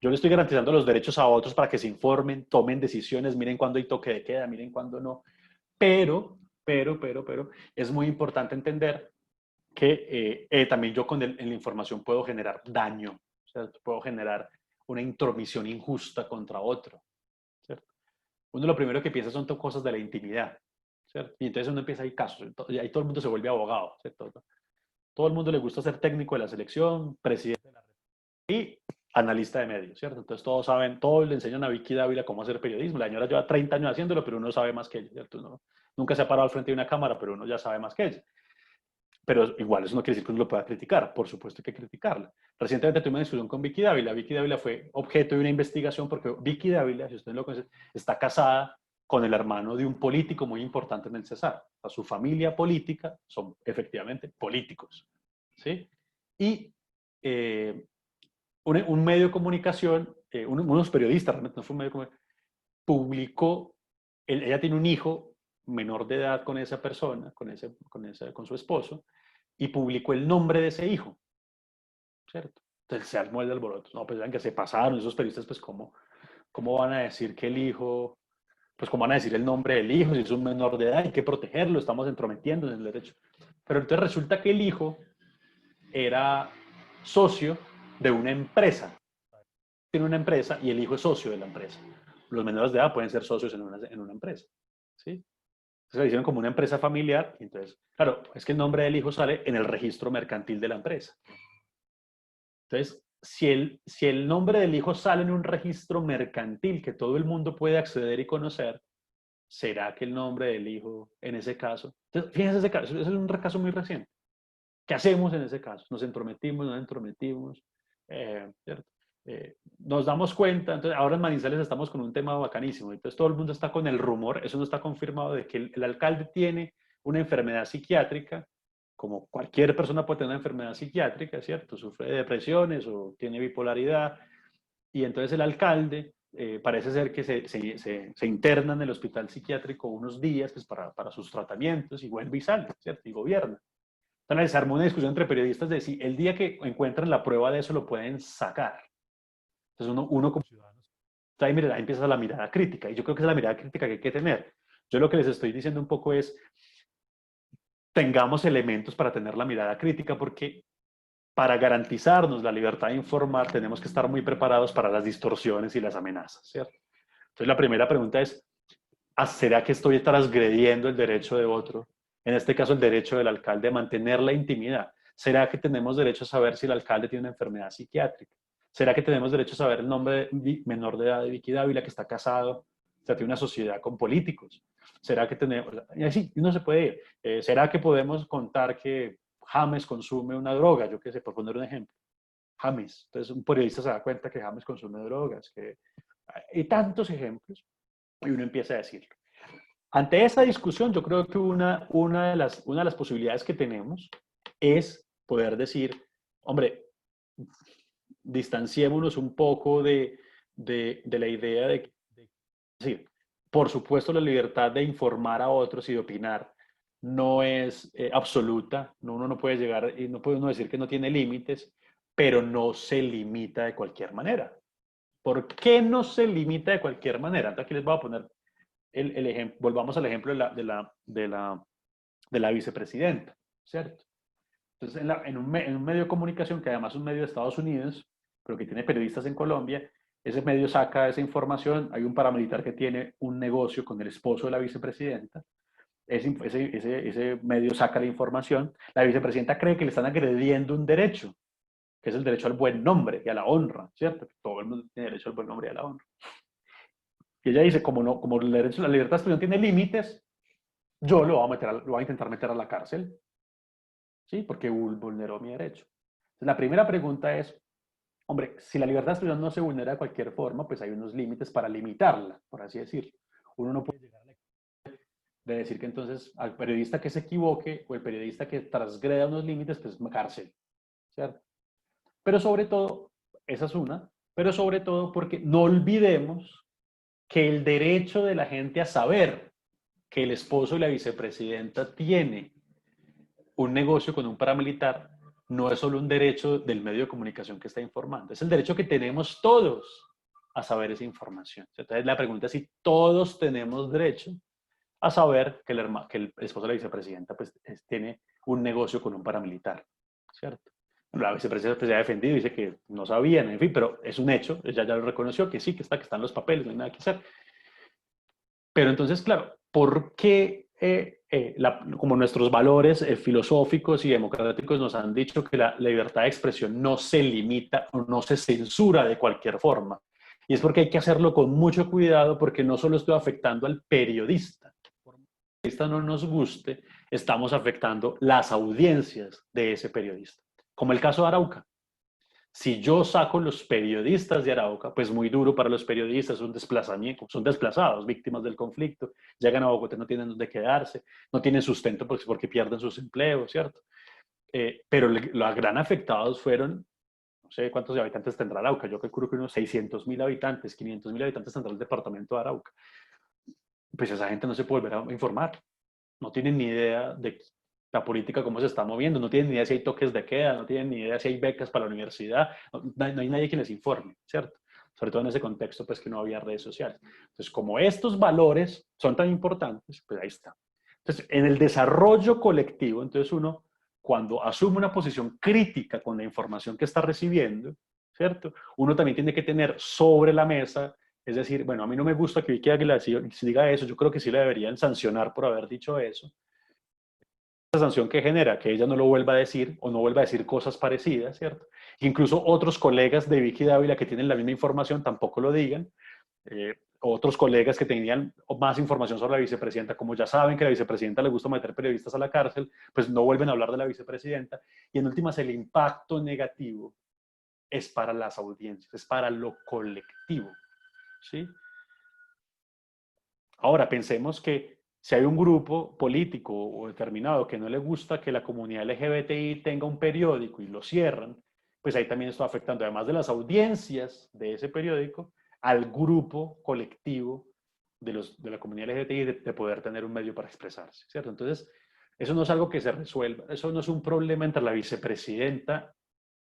yo le estoy garantizando los derechos a otros para que se informen, tomen decisiones, miren cuándo hay toque de queda, miren cuándo no. Pero, es muy importante entender que también yo en la información puedo generar daño, o sea, puedo generar una intromisión injusta contra otro, ¿cierto? Uno lo primero que piensa son cosas de la intimidad, ¿cierto? Y entonces uno empieza a ir casos, y ahí todo el mundo se vuelve abogado, ¿cierto? Todo el mundo le gusta ser técnico de la selección, presidente de la y analista de medios, ¿cierto? Entonces todos saben, todos le enseñan a Vicky Dávila cómo hacer periodismo. La señora lleva 30 años haciéndolo, pero uno sabe más que ella, ¿cierto? Uno nunca se ha parado al frente de una cámara, pero uno ya sabe más que ella. Pero igual eso no quiere decir que uno lo pueda criticar, por supuesto que hay que criticarla. Recientemente tuve una discusión con Vicky Dávila. Vicky Dávila fue objeto de una investigación porque Vicky Dávila, si usted lo conoce, está casada con el hermano de un político muy importante en el Cesar. O sea, su familia política son efectivamente políticos, ¿sí? Y un medio de comunicación, unos periodistas, realmente no fue un medio de comunicación, publicó, ella tiene un hijo menor de edad con esa persona, con su esposo, y publicó el nombre de ese hijo, ¿cierto? Entonces se armó el alboroto. No, pues vean que se pasaron esos periodistas, pues ¿cómo van a decir que el hijo, pues cómo van a decir el nombre del hijo si es un menor de edad? Hay que protegerlo, estamos entrometiendo en el derecho. Pero entonces resulta que el hijo era socio de una empresa. Tiene una empresa y el hijo es socio de la empresa. Los menores de edad pueden ser socios en una empresa, ¿sí? Entonces lo hicieron como una empresa familiar. Entonces, claro, es que el nombre del hijo sale en el registro mercantil de la empresa. Entonces, si el nombre del hijo sale en un registro mercantil que todo el mundo puede acceder y conocer, ¿será que el nombre del hijo en ese caso? Entonces, fíjense ese caso, es un caso muy reciente. ¿Qué hacemos en ese caso? ¿Nos entrometimos? ¿No nos entrometimos? ¿Cierto? Nos damos cuenta, entonces ahora en Manizales estamos con un tema bacanísimo, entonces todo el mundo está con el rumor, eso no está confirmado, de que el alcalde tiene una enfermedad psiquiátrica, como cualquier persona puede tener una enfermedad psiquiátrica, ¿cierto? Sufre de depresiones o tiene bipolaridad, y entonces el alcalde parece ser que se interna en el hospital psiquiátrico unos días pues, para sus tratamientos y vuelve y sale, ¿cierto? Y gobierna. Entonces se armó una discusión entre periodistas de si el día que encuentran la prueba de eso lo pueden sacar. Entonces uno como ciudadano, ahí, mira, ahí empieza la mirada crítica, y yo creo que es la mirada crítica que hay que tener. Yo lo que les estoy diciendo un poco es, tengamos elementos para tener la mirada crítica, porque para garantizarnos la libertad de informar tenemos que estar muy preparados para las distorsiones y las amenazas, ¿cierto? Entonces la primera pregunta es, ¿será que estoy transgrediendo el derecho de otro? En este caso, el derecho del alcalde a mantener la intimidad. ¿Será que tenemos derecho a saber si el alcalde tiene una enfermedad psiquiátrica? ¿Será que tenemos derecho a saber el nombre menor de edad de Vicky Dávila, que está casado, o sea, tiene una sociedad con políticos? ¿Será que tenemos, y así, no se puede ir. ¿Será que podemos contar que James consume una droga? Yo qué sé, por poner un ejemplo. James. Entonces, un periodista se da cuenta que James consume drogas. Hay tantos ejemplos y uno empieza a decirlo. Ante esa discusión, yo creo que una de las posibilidades que tenemos es poder decir, hombre, distanciémonos un poco de la idea de decir, por supuesto, la libertad de informar a otros y de opinar no es absoluta. Uno no puede llegar y no puede uno decir que no tiene límites, pero no se limita de cualquier manera. ¿Por qué no se limita de cualquier manera? Entonces aquí les voy a poner el ejemplo, volvamos al ejemplo de la vicepresidenta, ¿cierto? Entonces, en un medio de comunicación, que además es un medio de Estados Unidos, pero que tiene periodistas en Colombia, ese medio saca esa información, hay un paramilitar que tiene un negocio con el esposo de la vicepresidenta, ese medio saca la información, la vicepresidenta cree que le están agrediendo un derecho, que es el derecho al buen nombre y a la honra, ¿cierto? Todo el mundo tiene derecho al buen nombre y a la honra. Y ella dice, como, no, como el derecho a la libertad de expresión tiene límites, yo lo voy a intentar meter a la cárcel, ¿sí? Porque vulneró mi derecho. Entonces, la primera pregunta es, hombre, si la libertad de expresión no se vulnera de cualquier forma, pues hay unos límites para limitarla, por así decirlo. Uno no puede llegar a de decir que entonces al periodista que se equivoque o el periodista que transgreda unos límites, pues cárcel, ¿cierto? Pero sobre todo, esa es una, pero sobre todo porque no olvidemos que el derecho de la gente a saber que el esposo de la vicepresidenta tiene un negocio con un paramilitar no es solo un derecho del medio de comunicación que está informando, es el derecho que tenemos todos a saber esa información. Entonces la pregunta es si todos tenemos derecho a saber que que el esposo de la vicepresidenta pues, tiene un negocio con un paramilitar, ¿cierto? La vicepresidenta pues, se ha defendido, dice que no sabían, en fin, pero es un hecho, ella ya lo reconoció, que sí, que están los papeles, no hay nada que hacer. Pero entonces, claro, ¿por qué como nuestros valores filosóficos y democráticos nos han dicho que la libertad de expresión no se limita o no se censura de cualquier forma? Y es porque hay que hacerlo con mucho cuidado porque no solo estoy afectando al periodista, periodista no nos guste, estamos afectando las audiencias de ese periodista. Como el caso de Arauca. Si yo saco los periodistas de Arauca, pues muy duro para los periodistas, son desplazamientos, son desplazados, víctimas del conflicto, llegan a Bogotá, no tienen dónde quedarse, no tienen sustento porque pierden sus empleos, ¿cierto? Pero los gran afectados fueron, no sé cuántos habitantes tendrá Arauca, yo calculo que unos 600.000 habitantes, 500.000 habitantes tendrá el departamento de Arauca. Pues esa gente no se puede volver a informar, no tienen ni idea de la política cómo se está moviendo, no tienen ni idea si hay toques de queda, no tienen ni idea si hay becas para la universidad, no hay nadie que les informe, ¿cierto? Sobre todo en ese contexto, pues que no había redes sociales. Entonces, como estos valores son tan importantes, pues ahí está. Entonces, en el desarrollo colectivo, entonces uno, cuando asume una posición crítica con la información que está recibiendo, ¿cierto? Uno también tiene que tener sobre la mesa, es decir, bueno, a mí no me gusta que Vicky Águila diga eso, yo creo que sí le deberían sancionar por haber dicho eso. Esa sanción que genera, que ella no lo vuelva a decir o no vuelva a decir cosas parecidas, ¿cierto? Incluso otros colegas de Vicky Dávila que tienen la misma información tampoco lo digan. Otros colegas que tenían más información sobre la vicepresidenta, como ya saben que a la vicepresidenta le gusta meter periodistas a la cárcel, pues no vuelven a hablar de la vicepresidenta. Y en últimas, el impacto negativo es para las audiencias, es para lo colectivo, ¿sí? Ahora, pensemos que si hay un grupo político o determinado que no le gusta que la comunidad LGBTI tenga un periódico y lo cierran, pues ahí también está afectando, además de las audiencias de ese periódico, al grupo colectivo de la comunidad LGBTI de poder tener un medio para expresarse, ¿cierto? Entonces, eso no es algo que se resuelva, eso no es un problema entre la vicepresidenta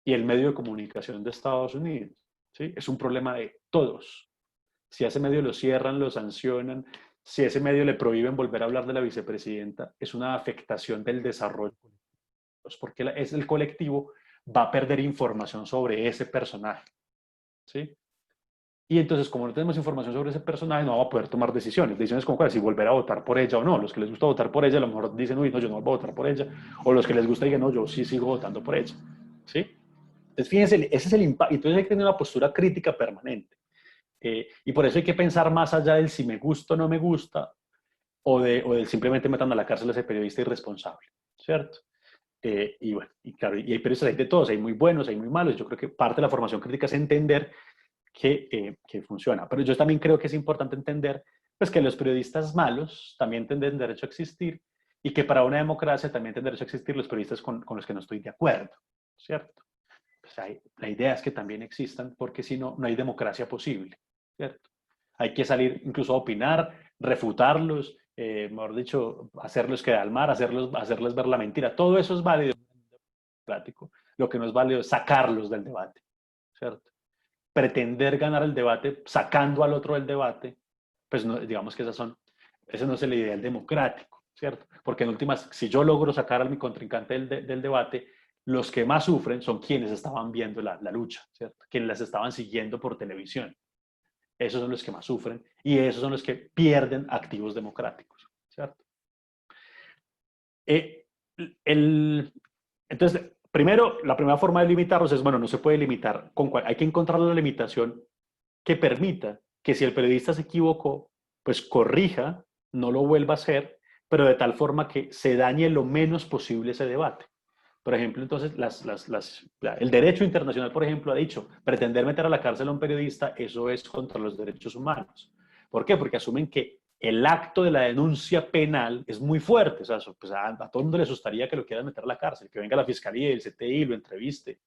y el medio de comunicación de Estados Unidos, ¿sí? Es un problema de todos. Si a ese medio lo cierran, lo sancionan, si a ese medio le prohíben volver a hablar de la vicepresidenta, es una afectación del desarrollo, porque es el colectivo va a perder información sobre ese personaje, ¿sí? Y entonces, como no tenemos información sobre ese personaje, no vamos a poder tomar decisiones como cuáles, si volver a votar por ella o no. Los que les gusta votar por ella, a lo mejor dicen, uy, no, yo no voy a votar por ella. O los que les gusta digan, no, yo sí sigo votando por ella, ¿sí? Entonces, fíjense, ese es el impacto. Entonces hay que tener una postura crítica permanente. Y por eso hay que pensar más allá del si me gusta o no me gusta, o del simplemente metan a la cárcel a ese periodista irresponsable, ¿cierto? Y bueno, y claro, y hay periodistas, hay de todos, hay muy buenos, hay muy malos. Yo creo que parte de la formación crítica es entender que funciona. Pero yo también creo que es importante entender pues, que los periodistas malos también tienen derecho a existir y que para una democracia también tienen derecho a existir los periodistas con los que no estoy de acuerdo, ¿cierto? Pues la idea es que también existan porque si no, no hay democracia posible, ¿cierto? Hay que salir incluso a opinar, refutarlos, mejor dicho, hacerlos quedar al mar, hacerles ver la mentira. Todo eso es válido en un democrático. Lo que no es válido es sacarlos del debate, ¿cierto? Pretender ganar el debate sacando al otro del debate, pues no, digamos que ese no es el ideal democrático, ¿cierto? Porque en últimas, si yo logro sacar a mi contrincante del debate, los que más sufren son quienes estaban viendo la lucha, ¿cierto? Quienes las estaban siguiendo por televisión. Esos son los que más sufren y esos son los que pierden activos democráticos, ¿cierto? Entonces, primero, la primera forma de limitarlos es, bueno, no se puede limitar, hay que encontrar la limitación que permita que si el periodista se equivocó, pues corrija, no lo vuelva a hacer, pero de tal forma que se dañe lo menos posible ese debate. Por ejemplo, entonces, el derecho internacional, por ejemplo, ha dicho, pretender meter a la cárcel a un periodista, eso es contra los derechos humanos. ¿Por qué? Porque asumen que el acto de la denuncia penal es muy fuerte. O sea, pues a todo el mundo le asustaría que lo quieran meter a la cárcel, que venga la fiscalía y el CTI y lo entreviste.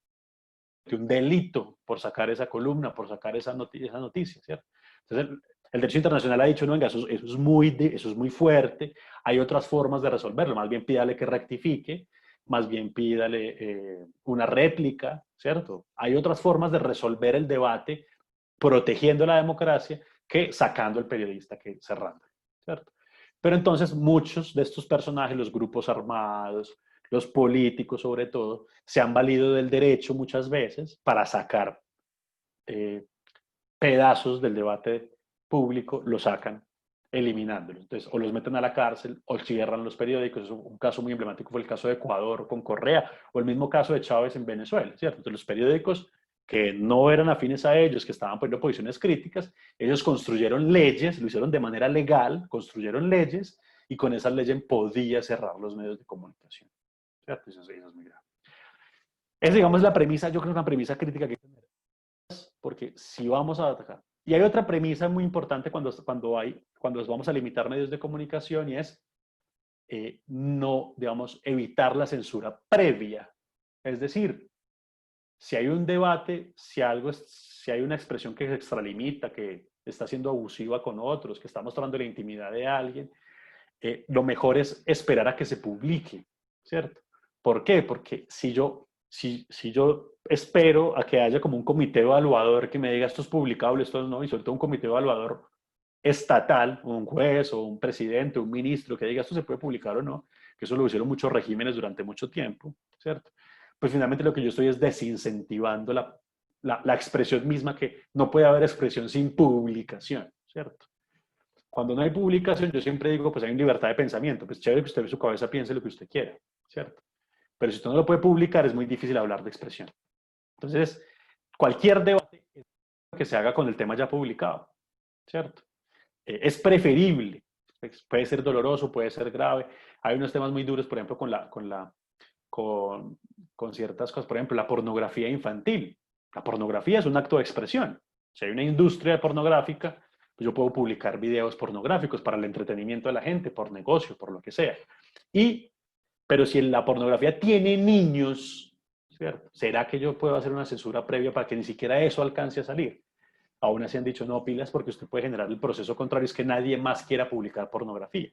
Que un delito por sacar esa columna, por sacar esa noticia, ¿cierto? Entonces, el derecho internacional ha dicho, no, venga, eso es muy fuerte, hay otras formas de resolverlo, más bien pídale que rectifique, más bien pídale una réplica, ¿cierto? Hay otras formas de resolver el debate protegiendo la democracia que sacando al periodista, que cerrando, ¿cierto? Pero entonces muchos de estos personajes, los grupos armados, los políticos sobre todo, se han valido del derecho muchas veces para sacar pedazos del debate público, lo sacan eliminándolos. Entonces, o los meten a la cárcel o cierran los periódicos. Un caso muy emblemático fue el caso de Ecuador con Correa, o el mismo caso de Chávez en Venezuela, ¿cierto? Entonces, los periódicos que no eran afines a ellos, que estaban poniendo posiciones críticas, ellos construyeron leyes, lo hicieron de manera legal, construyeron leyes, y con esas leyes podía cerrar los medios de comunicación, ¿cierto? Eso es muy grave. Esa, digamos, la premisa, yo creo que es una premisa crítica que hay que tener, porque si vamos a atacar. Y hay otra premisa muy importante cuando vamos a limitar medios de comunicación, y es no, digamos, evitar la censura previa. Es decir, si hay un debate, si hay una expresión que se extralimita, que está siendo abusiva con otros, que está mostrando la intimidad de alguien, lo mejor es esperar a que se publique, ¿cierto? ¿Por qué? Porque si yo espero a que haya como un comité evaluador que me diga esto es publicable, esto no, y sobre todo un comité evaluador estatal, un juez o un presidente, un ministro que diga esto se puede publicar o no, que eso lo hicieron muchos regímenes durante mucho tiempo, ¿cierto? Pues finalmente lo que yo estoy es desincentivando la expresión misma, que no puede haber expresión sin publicación, ¿cierto? Cuando no hay publicación, yo siempre digo, pues hay una libertad de pensamiento, pues chévere que usted en su cabeza piense lo que usted quiera, ¿cierto? Pero si usted no lo puede publicar, es muy difícil hablar de expresión. Entonces, cualquier debate que se haga con el tema ya publicado, ¿cierto? Es preferible, puede ser doloroso, puede ser grave. Hay unos temas muy duros, por ejemplo, con ciertas cosas, por ejemplo, la pornografía infantil. La pornografía es un acto de expresión. Si hay una industria pornográfica, pues yo puedo publicar videos pornográficos para el entretenimiento de la gente, por negocio, por lo que sea. Pero si la pornografía tiene niños, ¿cierto? ¿Será que yo puedo hacer una censura previa para que ni siquiera eso alcance a salir? Aún así han dicho, no, pilas, porque usted puede generar el proceso contrario, es que nadie más quiera publicar pornografía.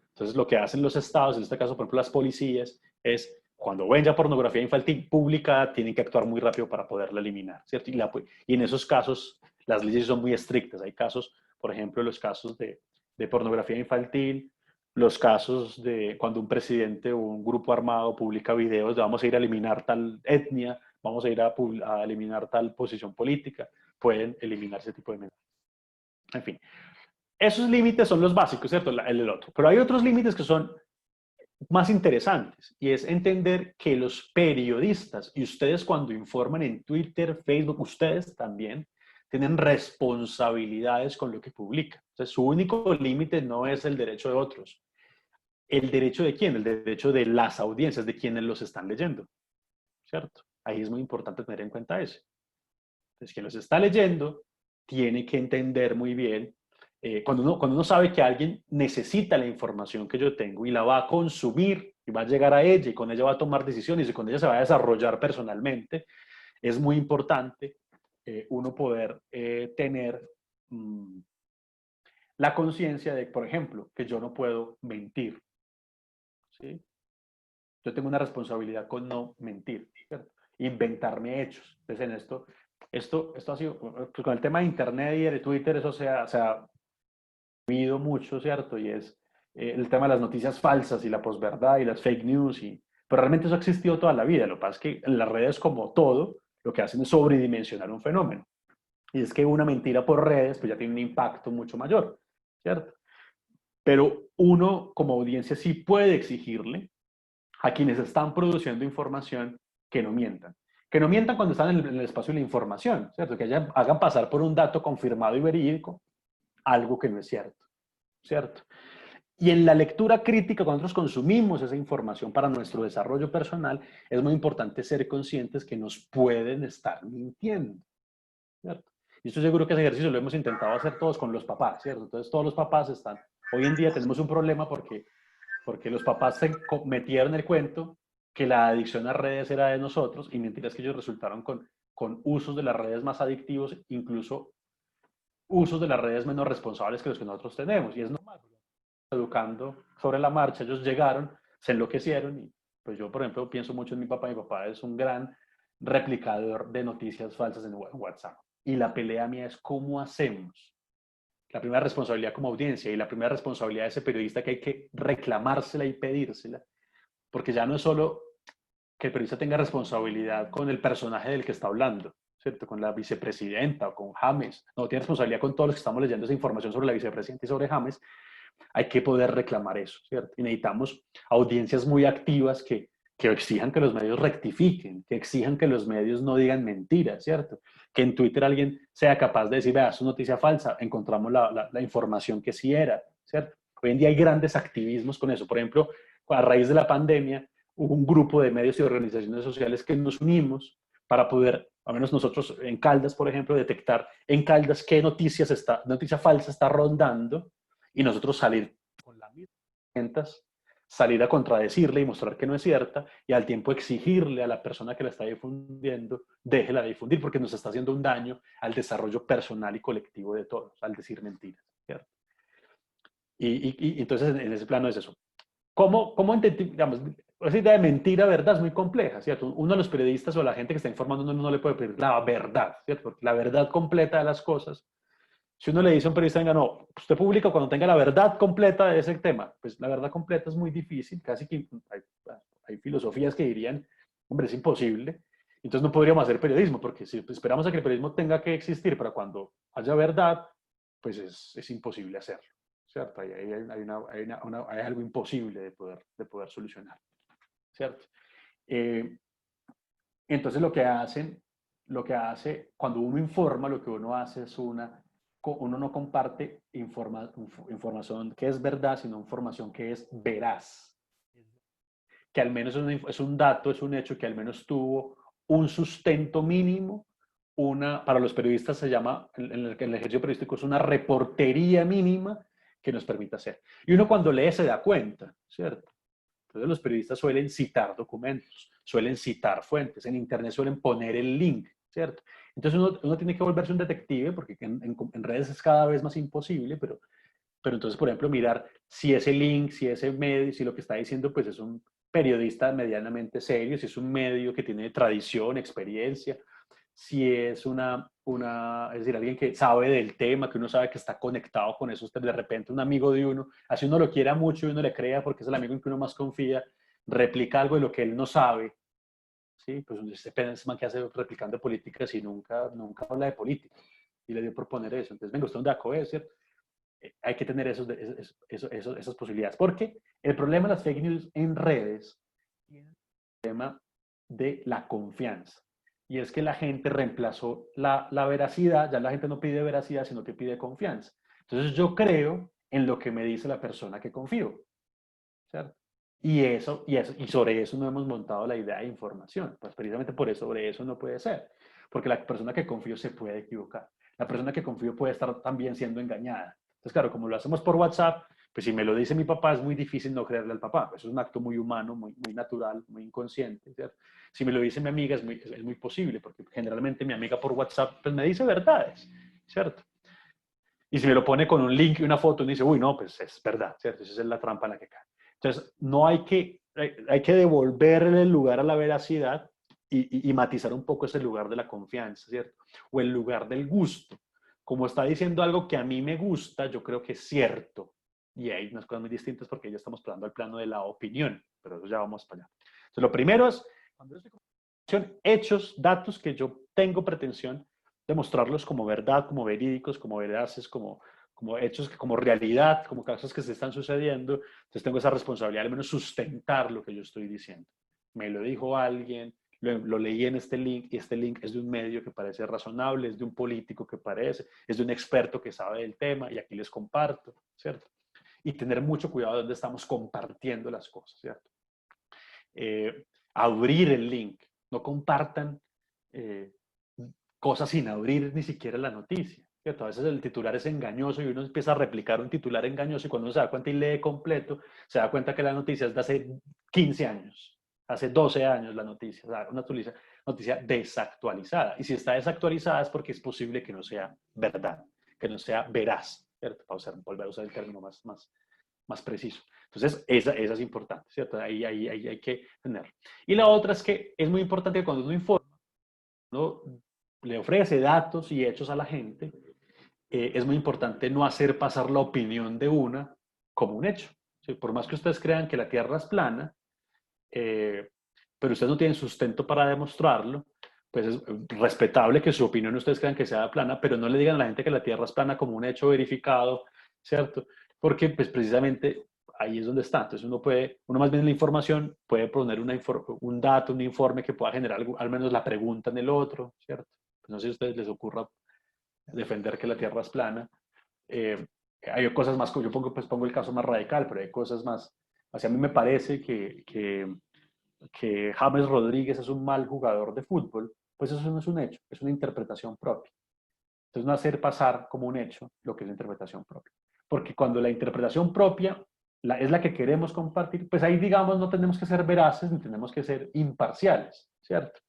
Entonces, lo que hacen los estados, en este caso, por ejemplo, las policías, es cuando ven ya pornografía infantil publicada, tienen que actuar muy rápido para poderla eliminar, ¿cierto? Y en esos casos, las leyes son muy estrictas. Hay casos, por ejemplo, los casos de pornografía infantil, los casos de cuando un presidente o un grupo armado publica videos de vamos a ir a eliminar tal etnia, vamos a ir a eliminar tal posición política, pueden eliminar ese tipo de medidas. En fin, esos límites son los básicos, ¿cierto? El otro. Pero hay otros límites que son más interesantes, y es entender que los periodistas, y ustedes cuando informan en Twitter, Facebook, ustedes también tienen responsabilidades con lo que publican. Entonces, su único límite no es el derecho de otros. ¿El derecho de quién? El derecho de las audiencias, de quienes los están leyendo, ¿cierto? Ahí es muy importante tener en cuenta eso. Entonces, quien los está leyendo tiene que entender muy bien, cuando uno sabe que alguien necesita la información que yo tengo y la va a consumir y va a llegar a ella y con ella va a tomar decisiones y con ella se va a desarrollar personalmente, es muy importante uno poder tener la conciencia de, por ejemplo, que yo no puedo mentir, ¿sí? Yo tengo una responsabilidad con no mentir, ¿cierto? Inventarme hechos. Entonces, en esto ha sido, pues con el tema de Internet y de Twitter, eso se ha movido mucho, ¿cierto? Y es el tema de las noticias falsas y la posverdad y las fake news. Y Pero realmente eso ha existido toda la vida. Lo que pasa es que en las redes, como todo, lo que hacen es sobredimensionar un fenómeno. Y es que una mentira por redes pues ya tiene un impacto mucho mayor, ¿cierto? Pero uno como audiencia sí puede exigirle a quienes están produciendo información que no mientan. Que no mientan cuando están en el espacio de la información, ¿cierto? Que hagan pasar por un dato confirmado y verídico algo que no es cierto, ¿cierto? Y en la lectura crítica, cuando nosotros consumimos esa información para nuestro desarrollo personal, es muy importante ser conscientes que nos pueden estar mintiendo, ¿cierto? Y estoy seguro que ese ejercicio lo hemos intentado hacer todos con los papás, ¿cierto? Entonces todos los papás están, hoy en día tenemos un problema porque los papás se metieron el cuento que la adicción a redes era de nosotros y mentiras que ellos resultaron con usos de las redes más adictivos, incluso usos de las redes menos responsables que los que nosotros tenemos. Y es normal, educando sobre la marcha, ellos llegaron, se enloquecieron y pues yo, por ejemplo, pienso mucho en mi papá. Mi papá es un gran replicador de noticias falsas en WhatsApp. Y la pelea mía es cómo hacemos. La primera responsabilidad como audiencia y la primera responsabilidad de ese periodista que hay que reclamársela y pedírsela, porque ya no es solo que el periodista tenga responsabilidad con el personaje del que está hablando, ¿cierto? Con la vicepresidenta o con James, no, tiene responsabilidad con todos los que estamos leyendo esa información sobre la vicepresidenta y sobre James. Hay que poder reclamar eso, ¿cierto? Y necesitamos audiencias muy activas que exijan que los medios rectifiquen, que exijan que los medios no digan mentiras, ¿cierto? Que en Twitter alguien sea capaz de decir, vea, es una noticia falsa, encontramos la información que sí era, ¿cierto? Hoy en día hay grandes activismos con eso. Por ejemplo, a raíz de la pandemia, hubo un grupo de medios y organizaciones sociales que nos unimos para poder, al menos nosotros en Caldas, por ejemplo, detectar en Caldas qué noticia falsa está rondando y nosotros salir con las mismas herramientas, salir a contradecirle y mostrar que no es cierta y al tiempo exigirle a la persona que la está difundiendo, déjela de difundir porque nos está haciendo un daño al desarrollo personal y colectivo de todos, al decir mentiras, ¿cierto? Y entonces en ese plano es eso. ¿Cómo digamos, esa idea de mentira, verdad, es muy compleja, ¿cierto? Uno de los periodistas o la gente que está informando no le puede pedir la verdad, ¿cierto? Porque la verdad completa de las cosas, si uno le dice a un periodista, venga, no, usted publica cuando tenga la verdad completa de ese tema, pues la verdad completa es muy difícil, casi que hay filosofías que dirían, hombre, es imposible. Entonces no podríamos hacer periodismo, porque si esperamos a que el periodismo tenga que existir para cuando haya verdad, pues es imposible hacerlo, ¿cierto? Hay algo imposible de poder solucionar, ¿cierto? Eh, entonces lo que hace, cuando uno informa, lo que uno hace es uno no comparte información que es verdad, sino información que es veraz, que al menos es un dato, es un hecho que al menos tuvo un sustento mínimo, para los periodistas se llama, en el ejercicio periodístico es una reportería mínima que nos permite hacer. Y uno cuando lee se da cuenta, ¿cierto? Entonces los periodistas suelen citar documentos, suelen citar fuentes, en internet suelen poner el link, ¿cierto? Entonces uno tiene que volverse un detective porque en redes es cada vez más imposible, pero entonces, por ejemplo, mirar si ese link, si ese medio, si lo que está diciendo pues es un periodista medianamente serio, si es un medio que tiene tradición, experiencia, si es es decir, alguien que sabe del tema, que uno sabe que está conectado con eso, de repente un amigo de uno, así uno lo quiera mucho y uno le crea porque es el amigo en que uno más confía, replica algo de lo que él no sabe, ¿sí? Pues este man que hace replicando política si nunca habla de política y le dio por poner eso. Entonces, venga, usted un daco, ¿cierto? Hay que tener esas posibilidades, porque el problema de las fake news en redes es el problema de la confianza. Y es que la gente reemplazó la veracidad, ya la gente no pide veracidad, sino que pide confianza. Entonces yo creo en lo que me dice la persona que confío, ¿cierto? Y sobre eso no hemos montado la idea de información. Pues precisamente por eso, sobre eso no puede ser. Porque la persona que confío se puede equivocar. La persona que confío puede estar también siendo engañada. Entonces, claro, como lo hacemos por WhatsApp, pues si me lo dice mi papá, es muy difícil no creerle al papá. Eso es un acto muy humano, muy natural, muy inconsciente, ¿cierto? Si me lo dice mi amiga, es muy posible, porque generalmente mi amiga por WhatsApp pues me dice verdades, ¿cierto? Y si me lo pone con un link y una foto, y dice, uy, no, pues es verdad, ¿cierto? Esa es la trampa en la que cae. Entonces, no hay que devolverle el lugar a la veracidad y matizar un poco ese lugar de la confianza, ¿cierto? O el lugar del gusto. Como está diciendo algo que a mí me gusta, yo creo que es cierto, y hay unas cosas muy distintas porque ya estamos pasando al plano de la opinión, pero eso ya vamos para allá. Entonces, lo primero es, cuando yo estoy con información, hechos, datos que yo tengo pretensión de mostrarlos como verdad, como verídicos, como veraces, como hechos, como realidad, como casos que se están sucediendo. Entonces tengo esa responsabilidad de al menos sustentar lo que yo estoy diciendo. Me lo dijo alguien, lo leí en este link, y este link es de un medio que parece razonable, es de un político que parece, es de un experto que sabe del tema, y aquí les comparto, ¿cierto? Y tener mucho cuidado de dónde estamos compartiendo las cosas, ¿cierto? Abrir el link, no compartan cosas sin abrir ni siquiera la noticia, ¿cierto? A veces el titular es engañoso y uno empieza a replicar un titular engañoso y cuando uno se da cuenta y lee completo, se da cuenta que la noticia es de hace 15 años, hace 12 años la noticia, o sea, una noticia desactualizada. Y si está desactualizada es porque es posible que no sea verdad, que no sea veraz, ¿cierto? Para volver a usar el término más preciso. Entonces, esa es importante, ¿cierto? Ahí hay que tener. Y la otra es que es muy importante que cuando uno informa, uno le ofrece datos y hechos a la gente, es muy importante no hacer pasar la opinión de una como un hecho. ¿Sí? Por más que ustedes crean que la Tierra es plana, pero ustedes no tienen sustento para demostrarlo, pues es respetable que su opinión ustedes crean que sea plana, pero no le digan a la gente que la Tierra es plana como un hecho verificado, ¿cierto? Porque pues precisamente ahí es donde está. Entonces uno más bien en la información puede poner un dato, un informe que pueda generar al menos la pregunta en el otro, ¿cierto? Pues no sé si a ustedes les ocurra defender que la Tierra es plana. Hay cosas más, yo pongo el caso más radical, pero hay cosas más. O sea, a mí me parece que James Rodríguez es un mal jugador de fútbol, pues eso no es un hecho, es una interpretación propia. Entonces no hacer pasar como un hecho lo que es la interpretación propia. Porque cuando la interpretación propia es la que queremos compartir, pues ahí digamos no tenemos que ser veraces ni tenemos que ser imparciales, ¿cierto?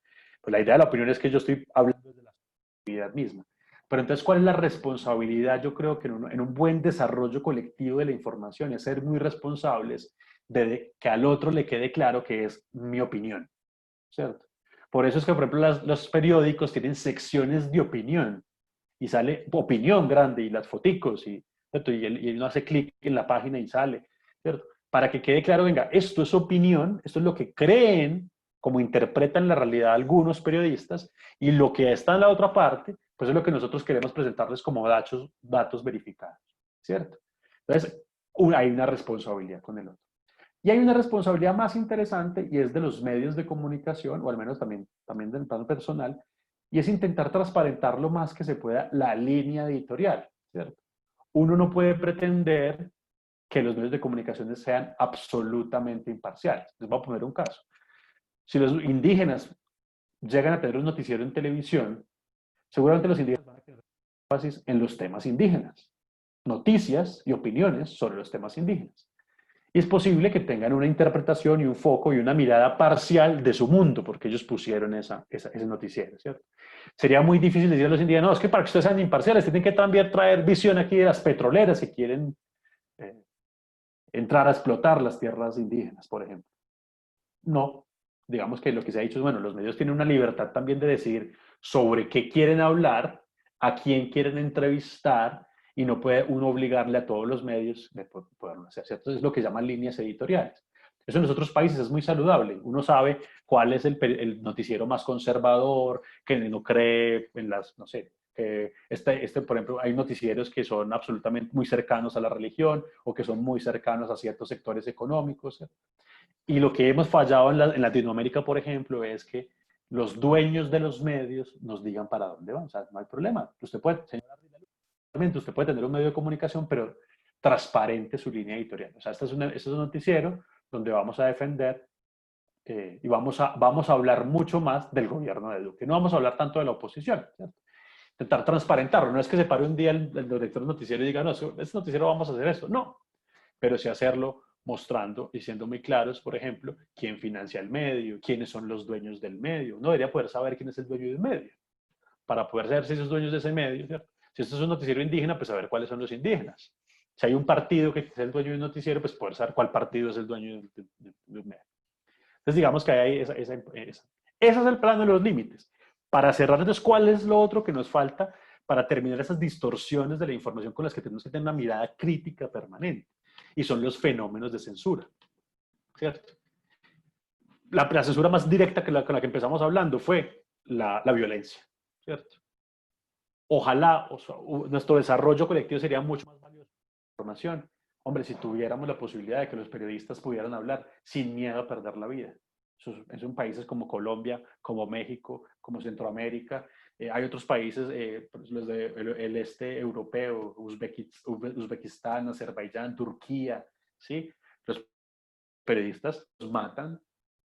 Pues la idea de la opinión es que yo estoy hablando de la subjetividad misma. Pero entonces, ¿cuál es la responsabilidad? Yo creo que en un buen desarrollo colectivo de la información es ser muy responsables de que al otro le quede claro que es mi opinión, ¿cierto? Por eso es que, por ejemplo, los periódicos tienen secciones de opinión y sale opinión grande y las foticos ¿cierto? Y uno hace clic en la página y sale, ¿cierto? Para que quede claro, venga, esto es opinión, esto es lo que creen, como interpretan la realidad algunos periodistas, y lo que está en la otra parte, pues es lo que nosotros queremos presentarles como datos verificados, ¿cierto? Entonces, hay una responsabilidad con el otro. Y hay una responsabilidad más interesante y es de los medios de comunicación, o al menos también del plano personal, y es intentar transparentar lo más que se pueda la línea editorial, ¿cierto? Uno no puede pretender que los medios de comunicación sean absolutamente imparciales. Les voy a poner un caso. Si los indígenas llegan a tener un noticiero en televisión, seguramente los indígenas van a tener énfasis en los temas indígenas, noticias y opiniones sobre los temas indígenas. Y es posible que tengan una interpretación y un foco y una mirada parcial de su mundo, porque ellos pusieron ese noticiero, ¿cierto? Sería muy difícil decir a los indígenas, no, es que para que ustedes sean imparciales, tienen que también traer visión aquí de las petroleras que quieren entrar a explotar las tierras indígenas, por ejemplo. No, digamos que lo que se ha dicho es, bueno, los medios tienen una libertad también de decidir sobre qué quieren hablar, a quién quieren entrevistar, y no puede uno obligarle a todos los medios de poderlo hacer, ¿cierto? Es lo que llaman líneas editoriales. Eso en los otros países es muy saludable. Uno sabe cuál es el noticiero más conservador, que no cree en las, no sé, por ejemplo, hay noticieros que son absolutamente muy cercanos a la religión o que son muy cercanos a ciertos sectores económicos, ¿cierto? Y lo que hemos fallado en Latinoamérica, por ejemplo, es que los dueños de los medios nos digan para dónde van. O sea, no hay problema. Usted puede tener un medio de comunicación, pero transparente su línea editorial. O sea, este es un noticiero donde vamos a defender y vamos a hablar mucho más del gobierno de Duque. No vamos a hablar tanto de la oposición, ¿cierto? Intentar transparentarlo. No es que se pare un día el director del noticiero y diga, no, este noticiero vamos a hacer esto. No, pero sí hacerlo mostrando y siendo muy claros, por ejemplo, quién financia el medio, quiénes son los dueños del medio. Uno debería poder saber quién es el dueño del medio, para poder saber si esos dueños de ese medio, ¿cierto? Si esto es un noticiero indígena, pues saber cuáles son los indígenas. Si hay un partido que es el dueño de un noticiero, pues poder saber cuál partido es el dueño del medio. Entonces, digamos que hay ese es el plano de los límites. Para cerrar, entonces, ¿cuál es lo otro que nos falta para terminar esas distorsiones de la información con las que tenemos que tener una mirada crítica permanente? y son los fenómenos de censura, ¿cierto? La censura más directa con la que empezamos hablando fue la violencia, ¿cierto? Ojalá nuestro desarrollo colectivo sería mucho más valioso con información. Hombre, si tuviéramos la posibilidad de que los periodistas pudieran hablar sin miedo a perder la vida. Son países como Colombia, como México, como Centroamérica. Hay otros países, pues los del este europeo, Uzbekistán, Azerbaiyán, Turquía, ¿sí? Los periodistas los matan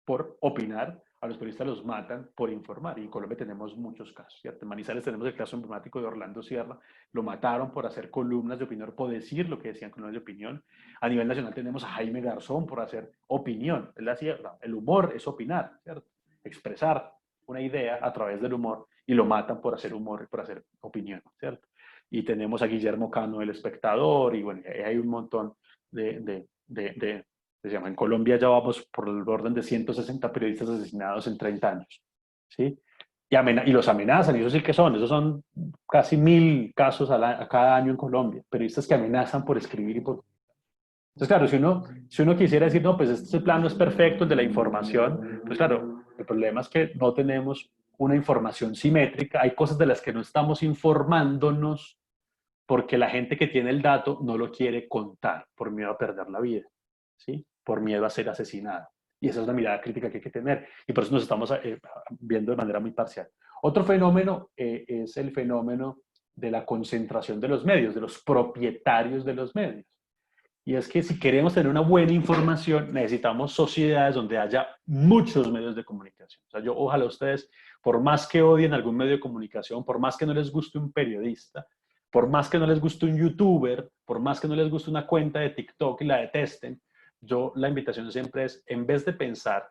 por opinar, a los periodistas los matan por informar. Y en Colombia tenemos muchos casos, ¿cierto? En Manizales tenemos el caso emblemático de Orlando Sierra, lo mataron por hacer columnas de opinión, por decir lo que decían columnas de opinión. A nivel nacional tenemos a Jaime Garzón por hacer opinión. Él decía, el humor es opinar, ¿cierto? Expresar una idea a través del humor, y lo matan por hacer humor, por hacer opinión, ¿cierto? Y tenemos a Guillermo Cano, El Espectador, y bueno, hay un montón se llama. En Colombia ya vamos por el orden de 160 periodistas asesinados en 30 años, ¿sí? Y los amenazan, y eso sí que son, esos son casi 1000 casos a cada año en Colombia, periodistas que amenazan por escribir y por... Entonces, claro, si uno quisiera decir, no, pues este plano es perfecto, el de la información, pues claro, el problema es que no tenemos una información simétrica, hay cosas de las que no estamos informándonos porque la gente que tiene el dato no lo quiere contar por miedo a perder la vida, ¿sí? Por miedo a ser asesinado. Y esa es la mirada crítica que hay que tener. Y por eso nos estamos viendo de manera muy parcial. Otro fenómeno es el fenómeno de la concentración de los medios, de los propietarios de los medios. Y es que si queremos tener una buena información, necesitamos sociedades donde haya muchos medios de comunicación. O sea, ojalá ustedes, por más que odien algún medio de comunicación, por más que no les guste un periodista, por más que no les guste un youtuber, por más que no les guste una cuenta de TikTok y la detesten, la invitación siempre es, en vez de pensar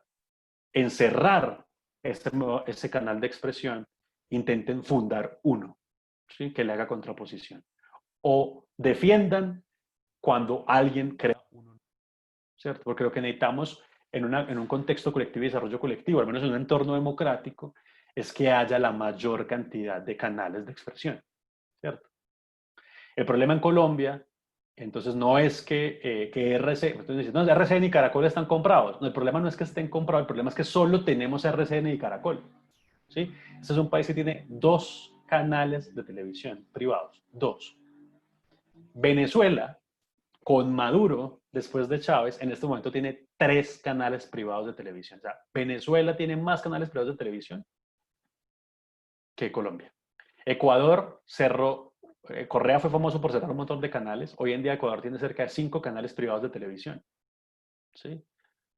en cerrar ese canal de expresión, intenten fundar uno, ¿sí? Que le haga contraposición. O defiendan cuando alguien crea uno, ¿cierto? Porque lo que necesitamos en un contexto colectivo y desarrollo colectivo, al menos en un entorno democrático, es que haya la mayor cantidad de canales de expresión, ¿cierto? El problema en Colombia, entonces, no es que entonces, no, RCN y Caracol están comprados. No, el problema no es que estén comprados, el problema es que solo tenemos RCN y Caracol, ¿sí? Este es un país que tiene 2 canales de televisión privados, 2. Venezuela, con Maduro, después de Chávez, en este momento tiene 3 canales privados de televisión. O sea, Venezuela tiene más canales privados de televisión que Colombia. Ecuador cerró, Correa fue famoso por cerrar un montón de canales. Hoy en día Ecuador tiene cerca de 5 canales privados de televisión, ¿sí?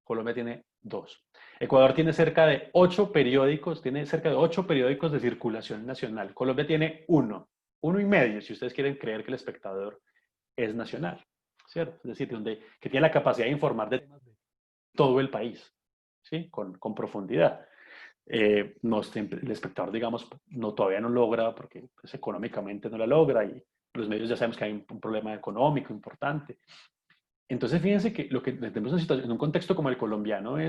Colombia tiene 2. Ecuador tiene cerca de 8 periódicos, de circulación nacional. Colombia tiene 1 y medio, si ustedes quieren creer que El Espectador es nacional, ¿cierto? Es decir, que tiene la capacidad de informar de todo el país, ¿sí? Con profundidad. No, El Espectador, digamos, todavía no logra, porque pues, económicamente no la logra, y los medios ya sabemos que hay un problema económico importante. Entonces, fíjense que lo que tenemos en un contexto como el colombiano no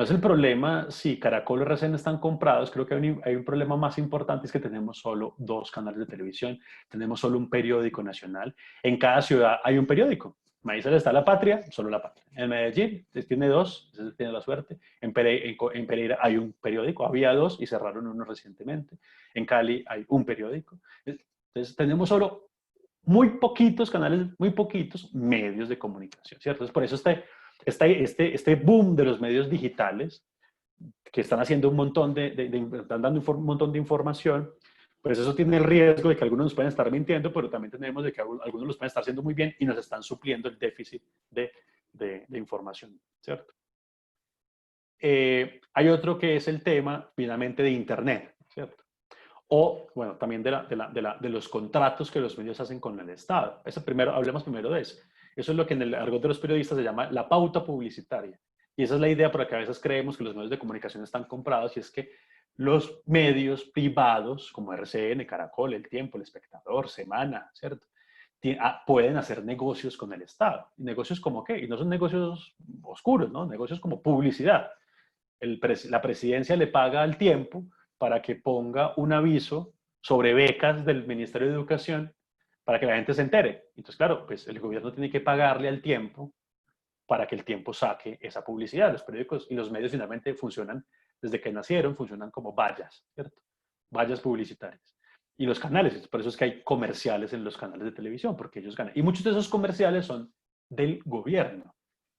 es el problema si Caracol o RCN están comprados. Creo que hay un problema más importante, es que tenemos solo 2 canales de televisión, tenemos solo un periódico nacional. En cada ciudad hay un periódico. En Manizales está La Patria, solo La Patria. En Medellín tiene 2, tiene la suerte. En Pereira hay un periódico, había 2 y cerraron uno recientemente. En Cali hay un periódico. Entonces tenemos solo muy poquitos canales, muy poquitos medios de comunicación, ¿cierto? Entonces, por eso este boom de los medios digitales, que están haciendo un montón están dando un montón de información, pues eso tiene el riesgo de que algunos nos pueden estar mintiendo, pero también tenemos de que algunos los pueden estar haciendo muy bien y nos están supliendo el déficit de información, ¿cierto? Hay otro que es el tema, finalmente, de Internet, ¿cierto? O, bueno, también de los contratos que los medios hacen con el Estado. Hablemos primero de eso. Eso es lo que en el argot de los periodistas se llama la pauta publicitaria. Y esa es la idea por la que a veces creemos que los medios de comunicación están comprados, y es que los medios privados, como RCN, Caracol, El Tiempo, El Espectador, Semana, ¿cierto? Pueden hacer negocios con el Estado. ¿Y negocios como qué? Y no son negocios oscuros, ¿no? Negocios como publicidad. La presidencia le paga al Tiempo para que ponga un aviso sobre becas del Ministerio de Educación para que la gente se entere. Entonces, claro, pues el gobierno tiene que pagarle al tiempo para que el tiempo saque esa publicidad. Los periódicos y los medios finalmente funcionan, desde que nacieron, funcionan como vallas, ¿cierto? Vallas publicitarias. Y los canales, por eso es que hay comerciales en los canales de televisión, porque ellos ganan. Y muchos de esos comerciales son del gobierno.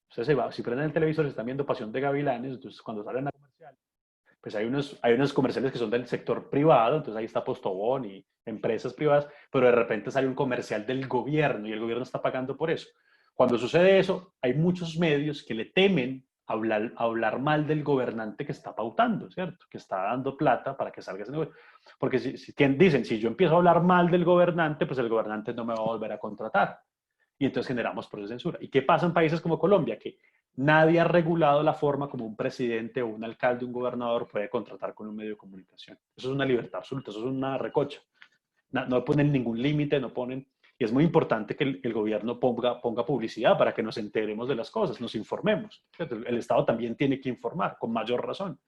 Usted se va, si prenden el televisor, están viendo Pasión de Gavilanes, entonces cuando salen a comercial, pues hay unos comerciales que son del sector privado, entonces ahí está Postobón y empresas privadas, pero de repente sale un comercial del gobierno y el gobierno está pagando por eso. Cuando sucede eso, hay muchos medios que le temen hablar mal del gobernante que está pautando, ¿cierto? Que está dando plata para que salga ese negocio. Porque dicen, si yo empiezo a hablar mal del gobernante, pues el gobernante no me va a volver a contratar. Y entonces generamos procesos de censura. ¿Y qué pasa en países como Colombia? Que nadie ha regulado la forma como un presidente o un alcalde, un gobernador puede contratar con un medio de comunicación. Eso es una libertad absoluta, eso es una recocha. No ponen ningún límite, no ponen... Y es muy importante que el gobierno ponga publicidad para que nos enteremos de las cosas, nos informemos. El Estado también tiene que informar, con mayor razón.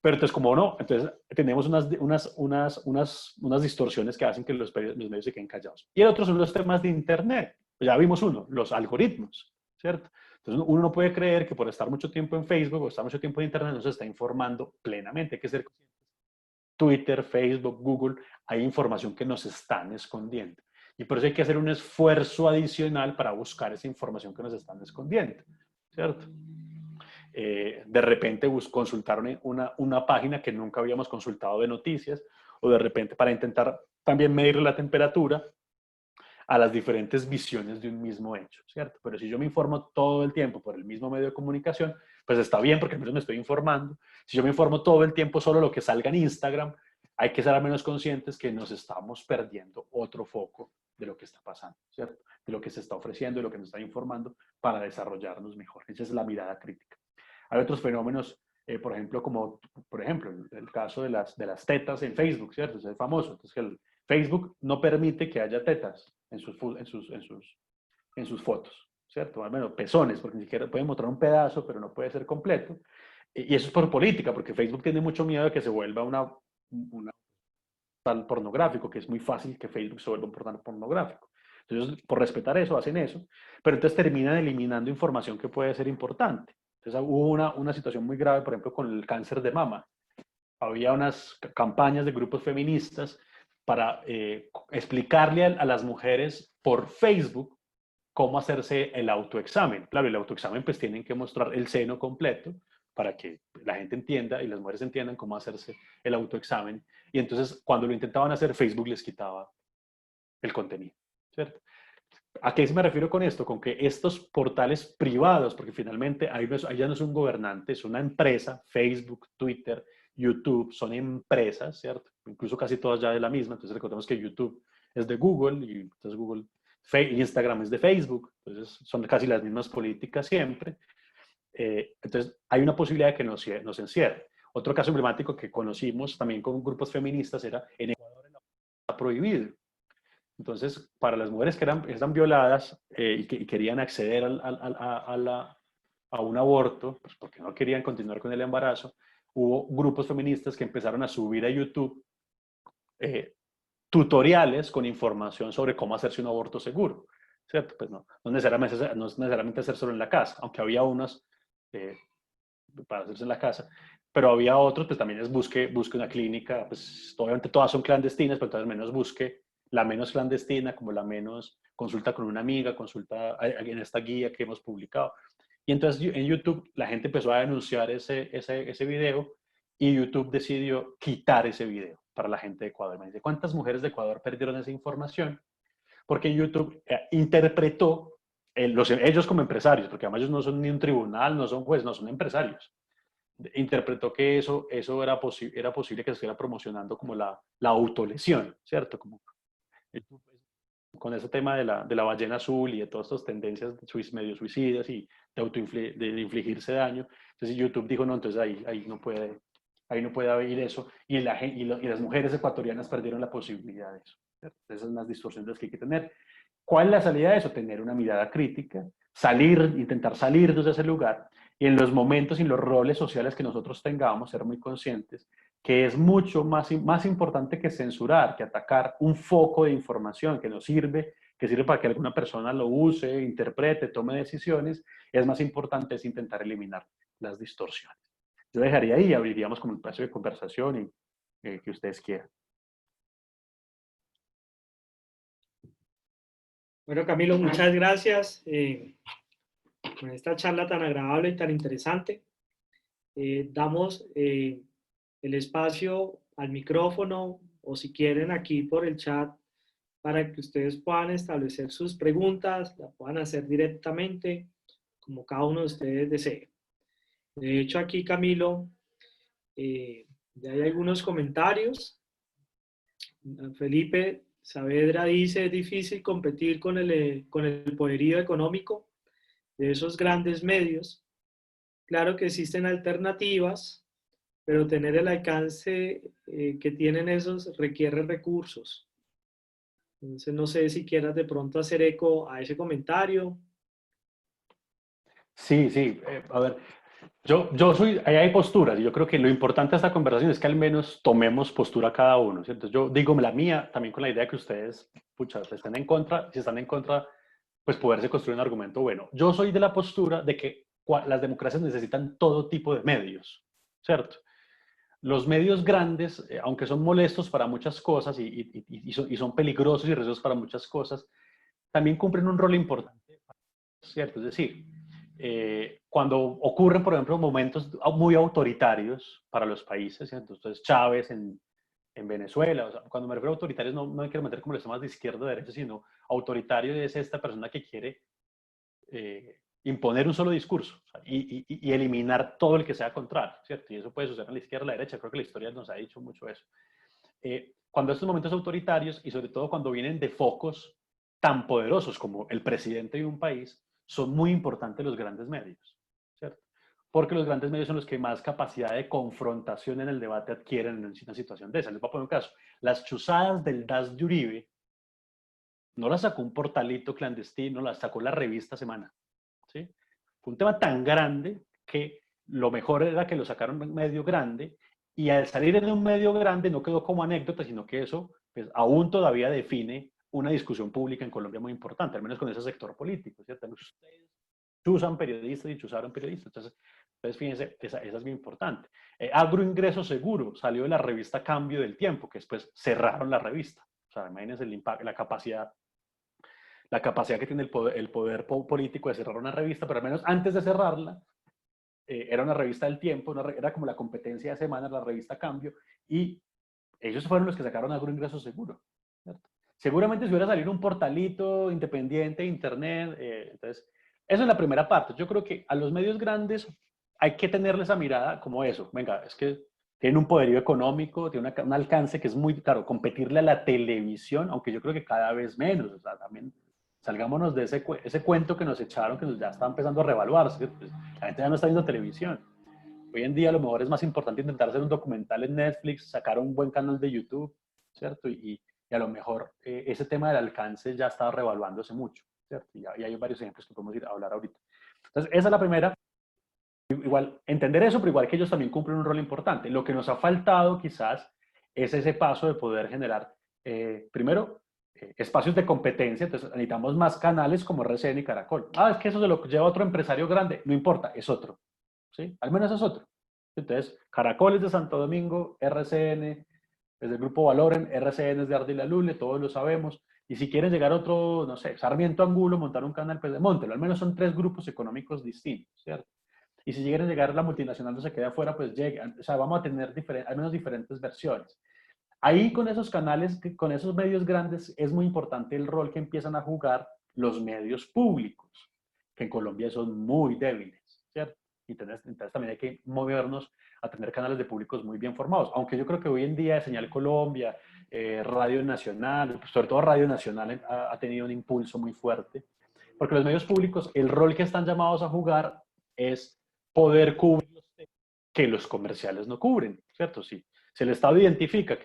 Pero entonces, como no, entonces tenemos unas distorsiones que hacen que los medios se queden callados. Y el otro son los temas de Internet. Ya vimos uno, los algoritmos, ¿cierto? Entonces, uno no puede creer que por estar mucho tiempo en Facebook o estar mucho tiempo en Internet no se está informando plenamente. Hay que ser conscientes. Twitter, Facebook, Google, hay información que nos están escondiendo. Y por eso hay que hacer un esfuerzo adicional para buscar esa información que nos están escondiendo, ¿cierto? De repente consultar una página que nunca habíamos consultado de noticias, o de repente para intentar también medir la temperatura a las diferentes visiones de un mismo hecho, ¿cierto? Pero si yo me informo todo el tiempo por el mismo medio de comunicación, pues está bien porque al menos me estoy informando. Si yo me informo todo el tiempo solo lo que salga en Instagram, hay que ser al menos conscientes que nos estamos perdiendo otro foco de lo que está pasando, ¿cierto? De lo que se está ofreciendo, de lo que nos está informando para desarrollarnos mejor. Esa es la mirada crítica. Hay otros fenómenos, por ejemplo, como por ejemplo el caso de las tetas en Facebook, ¿cierto? Es famoso. Entonces, el Facebook no permite que haya tetas en sus fotos, ¿cierto? Al menos pezones, porque ni siquiera pueden mostrar un pedazo, pero no puede ser completo. Y eso es por política, porque Facebook tiene mucho miedo de que se vuelva un portal pornográfico, que es muy fácil que Facebook se vuelva un portal pornográfico. Entonces, por respetar eso, hacen eso, pero entonces terminan eliminando información que puede ser importante. Entonces, hubo una situación muy grave, por ejemplo, con el cáncer de mama. Había unas campañas de grupos feministas para explicarle a las mujeres por Facebook cómo hacerse el autoexamen. Claro, el autoexamen pues tienen que mostrar el seno completo para que la gente entienda y las mujeres entiendan cómo hacerse el autoexamen. Y entonces cuando lo intentaban hacer, Facebook les quitaba el contenido, ¿cierto? ¿A qué me refiero con esto? Con que estos portales privados, porque finalmente ahí ya no es un gobernante, es una empresa, Facebook, Twitter, YouTube, son empresas, ¿cierto? Incluso casi todas ya de la misma. Entonces recordemos que YouTube es de Google y entonces Instagram es de Facebook. Entonces son casi las mismas políticas siempre. Entonces hay una posibilidad de que nos encierre. Otro caso emblemático que conocimos también con grupos feministas era en Ecuador está prohibido. Entonces, para las mujeres que están violadas y querían acceder a un aborto, pues porque no querían continuar con el embarazo, hubo grupos feministas que empezaron a subir a YouTube tutoriales con información sobre cómo hacerse un aborto seguro, ¿cierto? Pues no necesariamente hacerlo en la casa, aunque había unas para hacerse en la casa, pero había otros, pues también busque una clínica, pues obviamente todas son clandestinas, pero entonces menos busque la menos clandestina, como la menos consulta con una amiga, consulta en esta guía que hemos publicado. Y entonces en YouTube la gente empezó a denunciar ese video y YouTube decidió quitar ese video para la gente de Ecuador. Me dice, ¿cuántas mujeres de Ecuador perdieron esa información? Porque YouTube interpretó, ellos como empresarios, porque además ellos no son ni un tribunal, no son jueces, no son empresarios, interpretó que eso era posible que se estuviera promocionando como la autolesión, ¿cierto? Como con ese tema de la ballena azul y de todas estas tendencias medio suicidas y de infligirse daño. Entonces YouTube dijo, no, entonces ahí no puede haber eso. Y las mujeres ecuatorianas perdieron la posibilidad de eso. ¿Cierto? Esas son las distorsiones que hay que tener. ¿Cuál es la salida de eso? Tener una mirada crítica, intentar salir de ese lugar y en los momentos y los roles sociales que nosotros tengamos, ser muy conscientes que es mucho más importante que censurar, que atacar un foco de información que nos sirve, que sirve para que alguna persona lo use, interprete, tome decisiones, es más importante es intentar eliminar las distorsiones. Yo dejaría ahí y abriríamos como un espacio de conversación y que ustedes quieran. Bueno, Camilo, muchas gracias por esta charla tan agradable y tan interesante. Damos el espacio al micrófono o si quieren aquí por el chat para que ustedes puedan establecer sus preguntas, la puedan hacer directamente como cada uno de ustedes desee. De hecho, aquí Camilo, ya hay algunos comentarios. Felipe Saavedra dice, es difícil competir con el poderío económico de esos grandes medios. Claro que existen alternativas, pero tener el alcance que tienen esos requiere recursos. Entonces, no sé si quieras de pronto hacer eco a ese comentario. Sí, sí, a ver, yo soy, ahí hay posturas y yo creo que lo importante de esta conversación es que al menos tomemos postura cada uno, ¿cierto? Yo digo la mía también con la idea de que ustedes, pucha, estén en contra, si están en contra, pues poderse construir un argumento bueno. Yo soy de la postura de que las democracias necesitan todo tipo de medios, ¿cierto? Los medios grandes, aunque son molestos para muchas cosas y son peligrosos y riesgosos para muchas cosas, también cumplen un rol importante, ¿cierto? Es decir, cuando ocurren, por ejemplo, momentos muy autoritarios para los países, ¿cierto? Entonces Chávez en Venezuela, o sea, cuando me refiero a autoritarios no hay que meter como los temas de izquierda o derecha, sino autoritario es esta persona que quiere imponer un solo discurso, o sea, y eliminar todo el que sea contrario, ¿cierto? Y eso puede suceder en la izquierda o la derecha, creo que la historia nos ha dicho mucho eso. Cuando estos momentos autoritarios, y sobre todo cuando vienen de focos tan poderosos como el presidente de un país, son muy importantes los grandes medios, ¿cierto? Porque los grandes medios son los que más capacidad de confrontación en el debate adquieren en una situación de esa. Les voy a poner un caso. Las chuzadas del DAS de Uribe no las sacó un portalito clandestino, las sacó la revista Semana, ¿sí? Fue un tema tan grande que lo mejor era que lo sacaron en medio grande y al salir en un medio grande no quedó como anécdota, sino que eso pues, aún todavía define una discusión pública en Colombia muy importante, al menos con ese sector político, ¿cierto? Ustedes chuzan periodistas y chuzaron periodistas, entonces fíjense, esa es muy importante. Agroingreso Seguro salió de la revista Cambio del Tiempo, que después cerraron la revista. O sea, imagínense el impacto, la capacidad que tiene el poder político de cerrar una revista, pero al menos antes de cerrarla, era una revista del tiempo, era como la competencia de semana, la revista Cambio, y ellos fueron los que sacaron Agroingreso Seguro, ¿cierto? Seguramente si hubiera salido un portalito independiente, internet, entonces, eso es la primera parte. Yo creo que a los medios grandes hay que tenerles esa mirada como eso, venga, es que tienen un poderío económico, tiene un alcance que es muy, claro, competirle a la televisión, aunque yo creo que cada vez menos, o sea, también salgámonos de ese cuento que nos echaron, que ya está empezando a revaluarse, pues, la gente ya no está viendo televisión. Hoy en día a lo mejor es más importante intentar hacer un documental en Netflix, sacar un buen canal de YouTube, ¿cierto? Y a lo mejor ese tema del alcance ya está revaluándose mucho, ¿cierto? Y hay varios ejemplos que podemos ir a hablar ahorita. Entonces, esa es la primera. Igual, entender eso, pero igual que ellos también cumplen un rol importante. Lo que nos ha faltado quizás es ese paso de poder generar, primero, espacios de competencia. Entonces, necesitamos más canales como RCN y Caracol. Ah, es que eso se lo lleva otro empresario grande. No importa, es otro. ¿Sí? Al menos es otro. Entonces, Caracol es de Santo Domingo, RCN es del Grupo Valoren, RCN es de Ardila Lule, todos lo sabemos. Y si quieren llegar a otro, no sé, Sarmiento Angulo, montar un canal, pues de Montelo. Al menos son 3 grupos económicos distintos, ¿cierto? Y si llegan a llegar la multinacional no se queda afuera, pues llegan. O sea, vamos a tener al menos diferentes versiones. Ahí con esos canales, con esos medios grandes, es muy importante el rol que empiezan a jugar los medios públicos, que en Colombia son muy débiles, ¿cierto? Y entonces también hay que movernos a tener canales de públicos muy bien formados. Aunque yo creo que hoy en día Señal Colombia, Radio Nacional, sobre todo Radio Nacional ha tenido un impulso muy fuerte, porque los medios públicos, el rol que están llamados a jugar es poder cubrir los temas que los comerciales no cubren, ¿cierto? Sí. Si el Estado identifica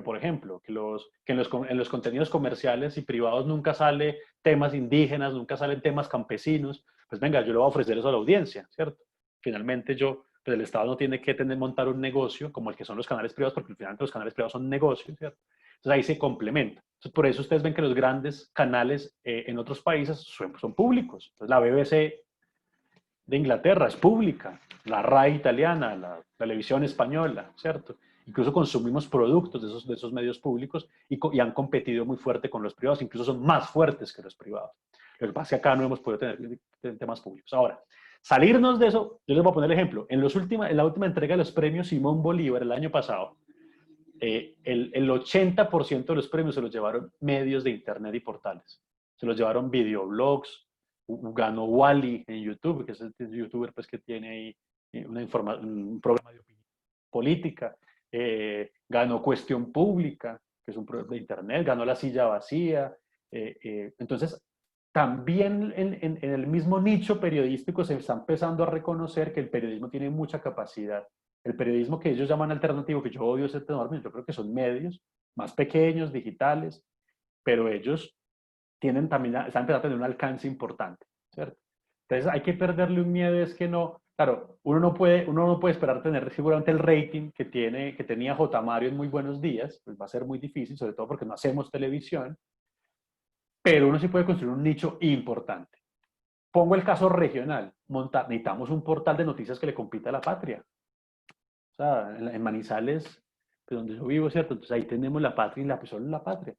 por ejemplo, que en los contenidos comerciales y privados nunca sale temas indígenas, nunca salen temas campesinos, pues venga, yo le voy a ofrecer eso a la audiencia, ¿cierto? Finalmente yo pues el Estado no tiene que montar un negocio como el que son los canales privados, porque al final los canales privados son negocios, ¿cierto? Entonces ahí se complementa. Entonces, por eso ustedes ven que los grandes canales en otros países son públicos. Entonces la BBC de Inglaterra es pública, la RAI italiana, la televisión española, ¿cierto? Incluso consumimos productos de esos medios públicos y han competido muy fuerte con los privados, incluso son más fuertes que los privados. Lo que pasa es que acá no hemos podido tener temas públicos. Ahora, salirnos de eso, yo les voy a poner el ejemplo. En la última entrega de los premios Simón Bolívar el año pasado, el 80% de los premios se los llevaron medios de internet y portales. Se los llevaron videoblogs, ganó Wally en YouTube, que es el youtuber pues, que tiene ahí un programa de opinión política, ganó Cuestión Pública, que es un programa de internet, ganó La Silla Vacía. Entonces, también en el mismo nicho periodístico se está empezando a reconocer que el periodismo tiene mucha capacidad. El periodismo que ellos llaman alternativo, que yo odio ese término, yo creo que son medios más pequeños, digitales, pero ellos están empezando a tener un alcance importante, ¿cierto? Entonces hay que perderle un miedo, es que no, claro, uno no puede esperar tener seguramente el rating que tenía J. Mario en Muy Buenos Días, pues va a ser muy difícil, sobre todo porque no hacemos televisión, pero uno sí puede construir un nicho importante. Pongo el caso regional, necesitamos un portal de noticias que le compita a La Patria. O sea, en Manizales, pues donde yo vivo, ¿cierto? Entonces ahí tenemos La Patria y solo La Patria.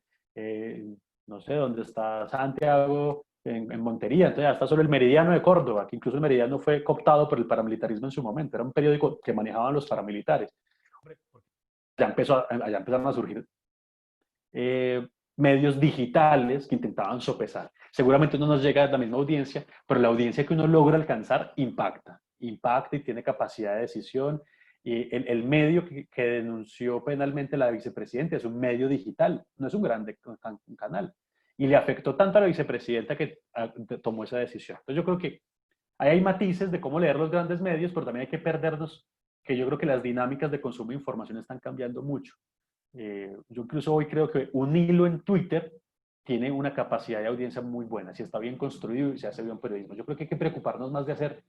No sé, dónde está Santiago, en Montería, entonces ya está solo el Meridiano de Córdoba, que incluso el Meridiano fue cooptado por el paramilitarismo en su momento, era un periódico que manejaban los paramilitares. Allá empezaron a surgir medios digitales que intentaban sopesar. Seguramente no nos llega a la misma audiencia, pero la audiencia que uno logra alcanzar impacta y tiene capacidad de decisión. Y el medio que denunció penalmente la vicepresidenta es un medio digital, no es un grande un canal. Y le afectó tanto a la vicepresidenta que tomó esa decisión. Entonces yo creo que ahí hay matices de cómo leer los grandes medios, pero también hay que perdernos, que yo creo que las dinámicas de consumo de información están cambiando mucho. Yo incluso hoy creo que un hilo en Twitter tiene una capacidad de audiencia muy buena, si está bien construido y se hace bien periodismo. Yo creo que hay que preocuparnos más de hacer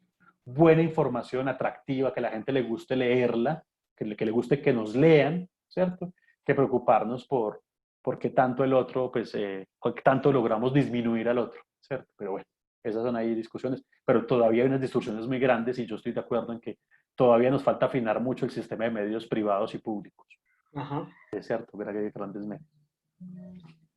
buena información atractiva, que a la gente le guste leerla, que le guste que nos lean, ¿cierto? Que preocuparnos por qué tanto el otro, pues, qué tanto logramos disminuir al otro, ¿cierto? Pero bueno, esas son ahí discusiones, pero todavía hay unas distorsiones muy grandes y yo estoy de acuerdo en que todavía nos falta afinar mucho el sistema de medios privados y públicos. Ajá. Es cierto, que hay grandes medios.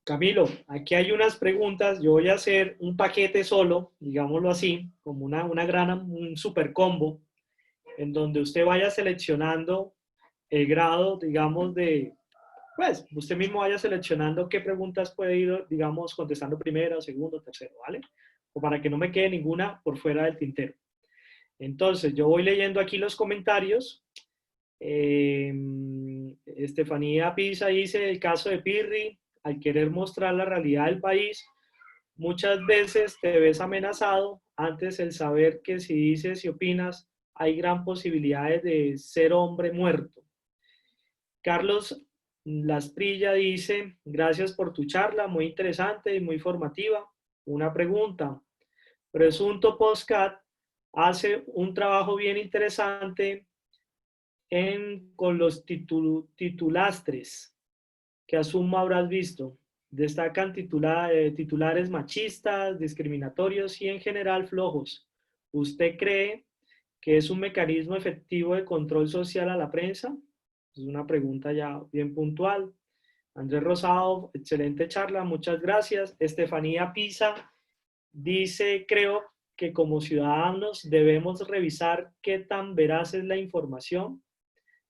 Camilo, aquí hay unas preguntas. Yo voy a hacer un paquete solo, digámoslo así, como un super combo, en donde usted vaya seleccionando el grado, digamos, pues, usted mismo vaya seleccionando qué preguntas puede ir, digamos, contestando primero, segundo, tercero, ¿vale? O para que no me quede ninguna por fuera del tintero. Entonces, yo voy leyendo aquí los comentarios. Estefanía Pisa dice, el caso de Pirri, al querer mostrar la realidad del país, muchas veces te ves amenazado. Antes el saber que si dices y opinas, hay gran posibilidades de ser hombre muerto. Carlos Lasprilla dice, gracias por tu charla, muy interesante y muy formativa. Una pregunta, Presunto Postcat hace un trabajo bien interesante con los titulastres, que asumo habrás visto. Destacan titulares machistas, discriminatorios y en general flojos. ¿Usted cree que es un mecanismo efectivo de control social a la prensa? Es una pregunta ya bien puntual. Andrés Rosado, excelente charla, muchas gracias. Estefanía Pisa dice, creo que como ciudadanos debemos revisar qué tan veraz es la información.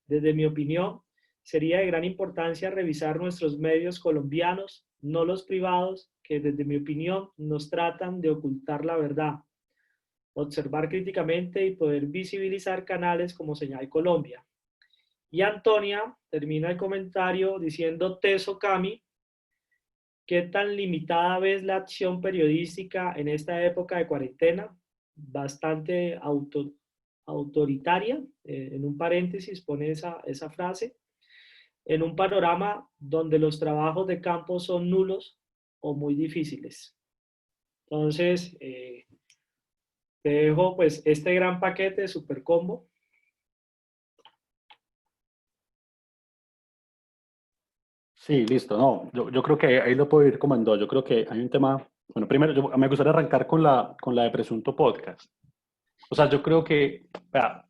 Desde mi opinión, sería de gran importancia revisar nuestros medios colombianos, no los privados, que desde mi opinión nos tratan de ocultar la verdad. Observar críticamente y poder visibilizar canales como Señal Colombia. Y Antonia termina el comentario diciendo, Teso Cami, ¿qué tan limitada ves la acción periodística en esta época de cuarentena? Bastante autoritaria, en un paréntesis pone esa frase, en un panorama donde los trabajos de campo son nulos o muy difíciles. Entonces, te dejo pues este gran paquete de super combo Sí, listo. No, yo creo que ahí lo puedo ir como en dos. Yo creo que hay un tema. Bueno, primero, me gustaría arrancar con la de Presunto Podcast. O sea, yo creo que, vea,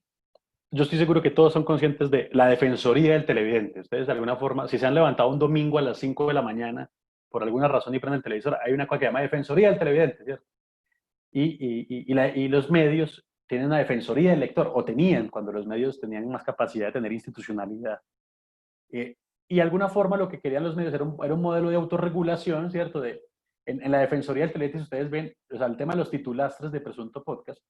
yo estoy seguro que todos son conscientes de la defensoría del televidente. Ustedes, de alguna forma, si se han levantado un domingo a las 5 de la mañana, por alguna razón y prenden el televisor, hay una cosa que se llama defensoría del televidente, ¿cierto? Y los medios tienen una defensoría del lector, o tenían, cuando los medios tenían más capacidad de tener institucionalidad. Eh, y de alguna forma lo que querían los medios era un modelo de autorregulación, ¿cierto? En la defensoría del televidente, si ustedes ven, o sea, el tema de los titulastres de Presunto Podcast,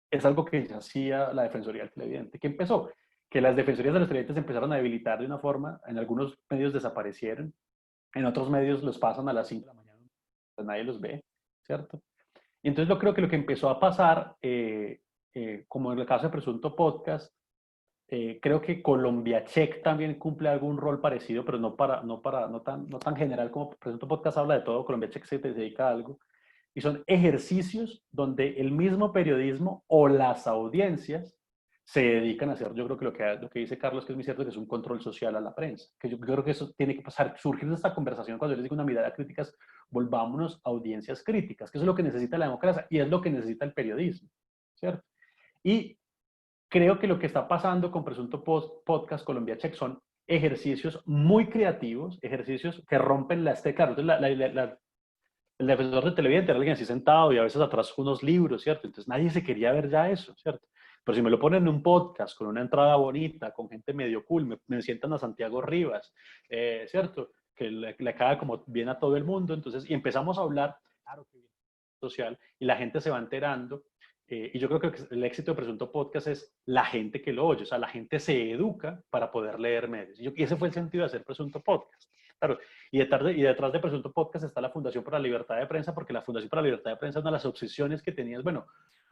es algo que ya hacía la Defensoría del Televidente. ¿Qué empezó? Que las defensorías de los televidentes se empezaron a debilitar de una forma, en algunos medios desaparecieron, en otros medios los pasan a las 5 de la mañana, pues nadie los ve, ¿cierto? Y entonces yo creo que lo que empezó a pasar, como en el caso de Presunto Podcast, creo que Colombia Check también cumple algún rol parecido, pero no tan general como Presunto Podcast habla de todo, Colombia Check se dedica a algo, y son ejercicios donde el mismo periodismo o las audiencias se dedican a hacer, yo creo que lo que dice Carlos, que es muy cierto, que es un control social a la prensa, que yo creo que eso tiene que pasar, surgir de esta conversación cuando yo les digo una mirada crítica, volvámonos a audiencias críticas, que eso es lo que necesita la democracia y es lo que necesita el periodismo, ¿cierto? Y creo que lo que está pasando con Presunto Podcast Colombia Check son ejercicios muy creativos, ejercicios que rompen la claro, entonces el defensor de televidente era alguien así sentado y a veces atrás unos libros, ¿cierto? Entonces nadie se quería ver ya eso, ¿cierto? Pero si me lo ponen en un podcast con una entrada bonita, con gente medio cool, me sientan a Santiago Rivas, ¿cierto? Que le cae como bien a todo el mundo, entonces, y empezamos a hablar, claro que bien, social, y la gente se va enterando, y yo creo que el éxito de Presunto Podcast es la gente que lo oye, o sea, la gente se educa para poder leer medios, y ese fue el sentido de hacer Presunto Podcast. Claro, y detrás de Presunto Podcast está la Fundación para la Libertad de Prensa, porque la Fundación para la Libertad de Prensa es una de las obsesiones que tenías. Bueno,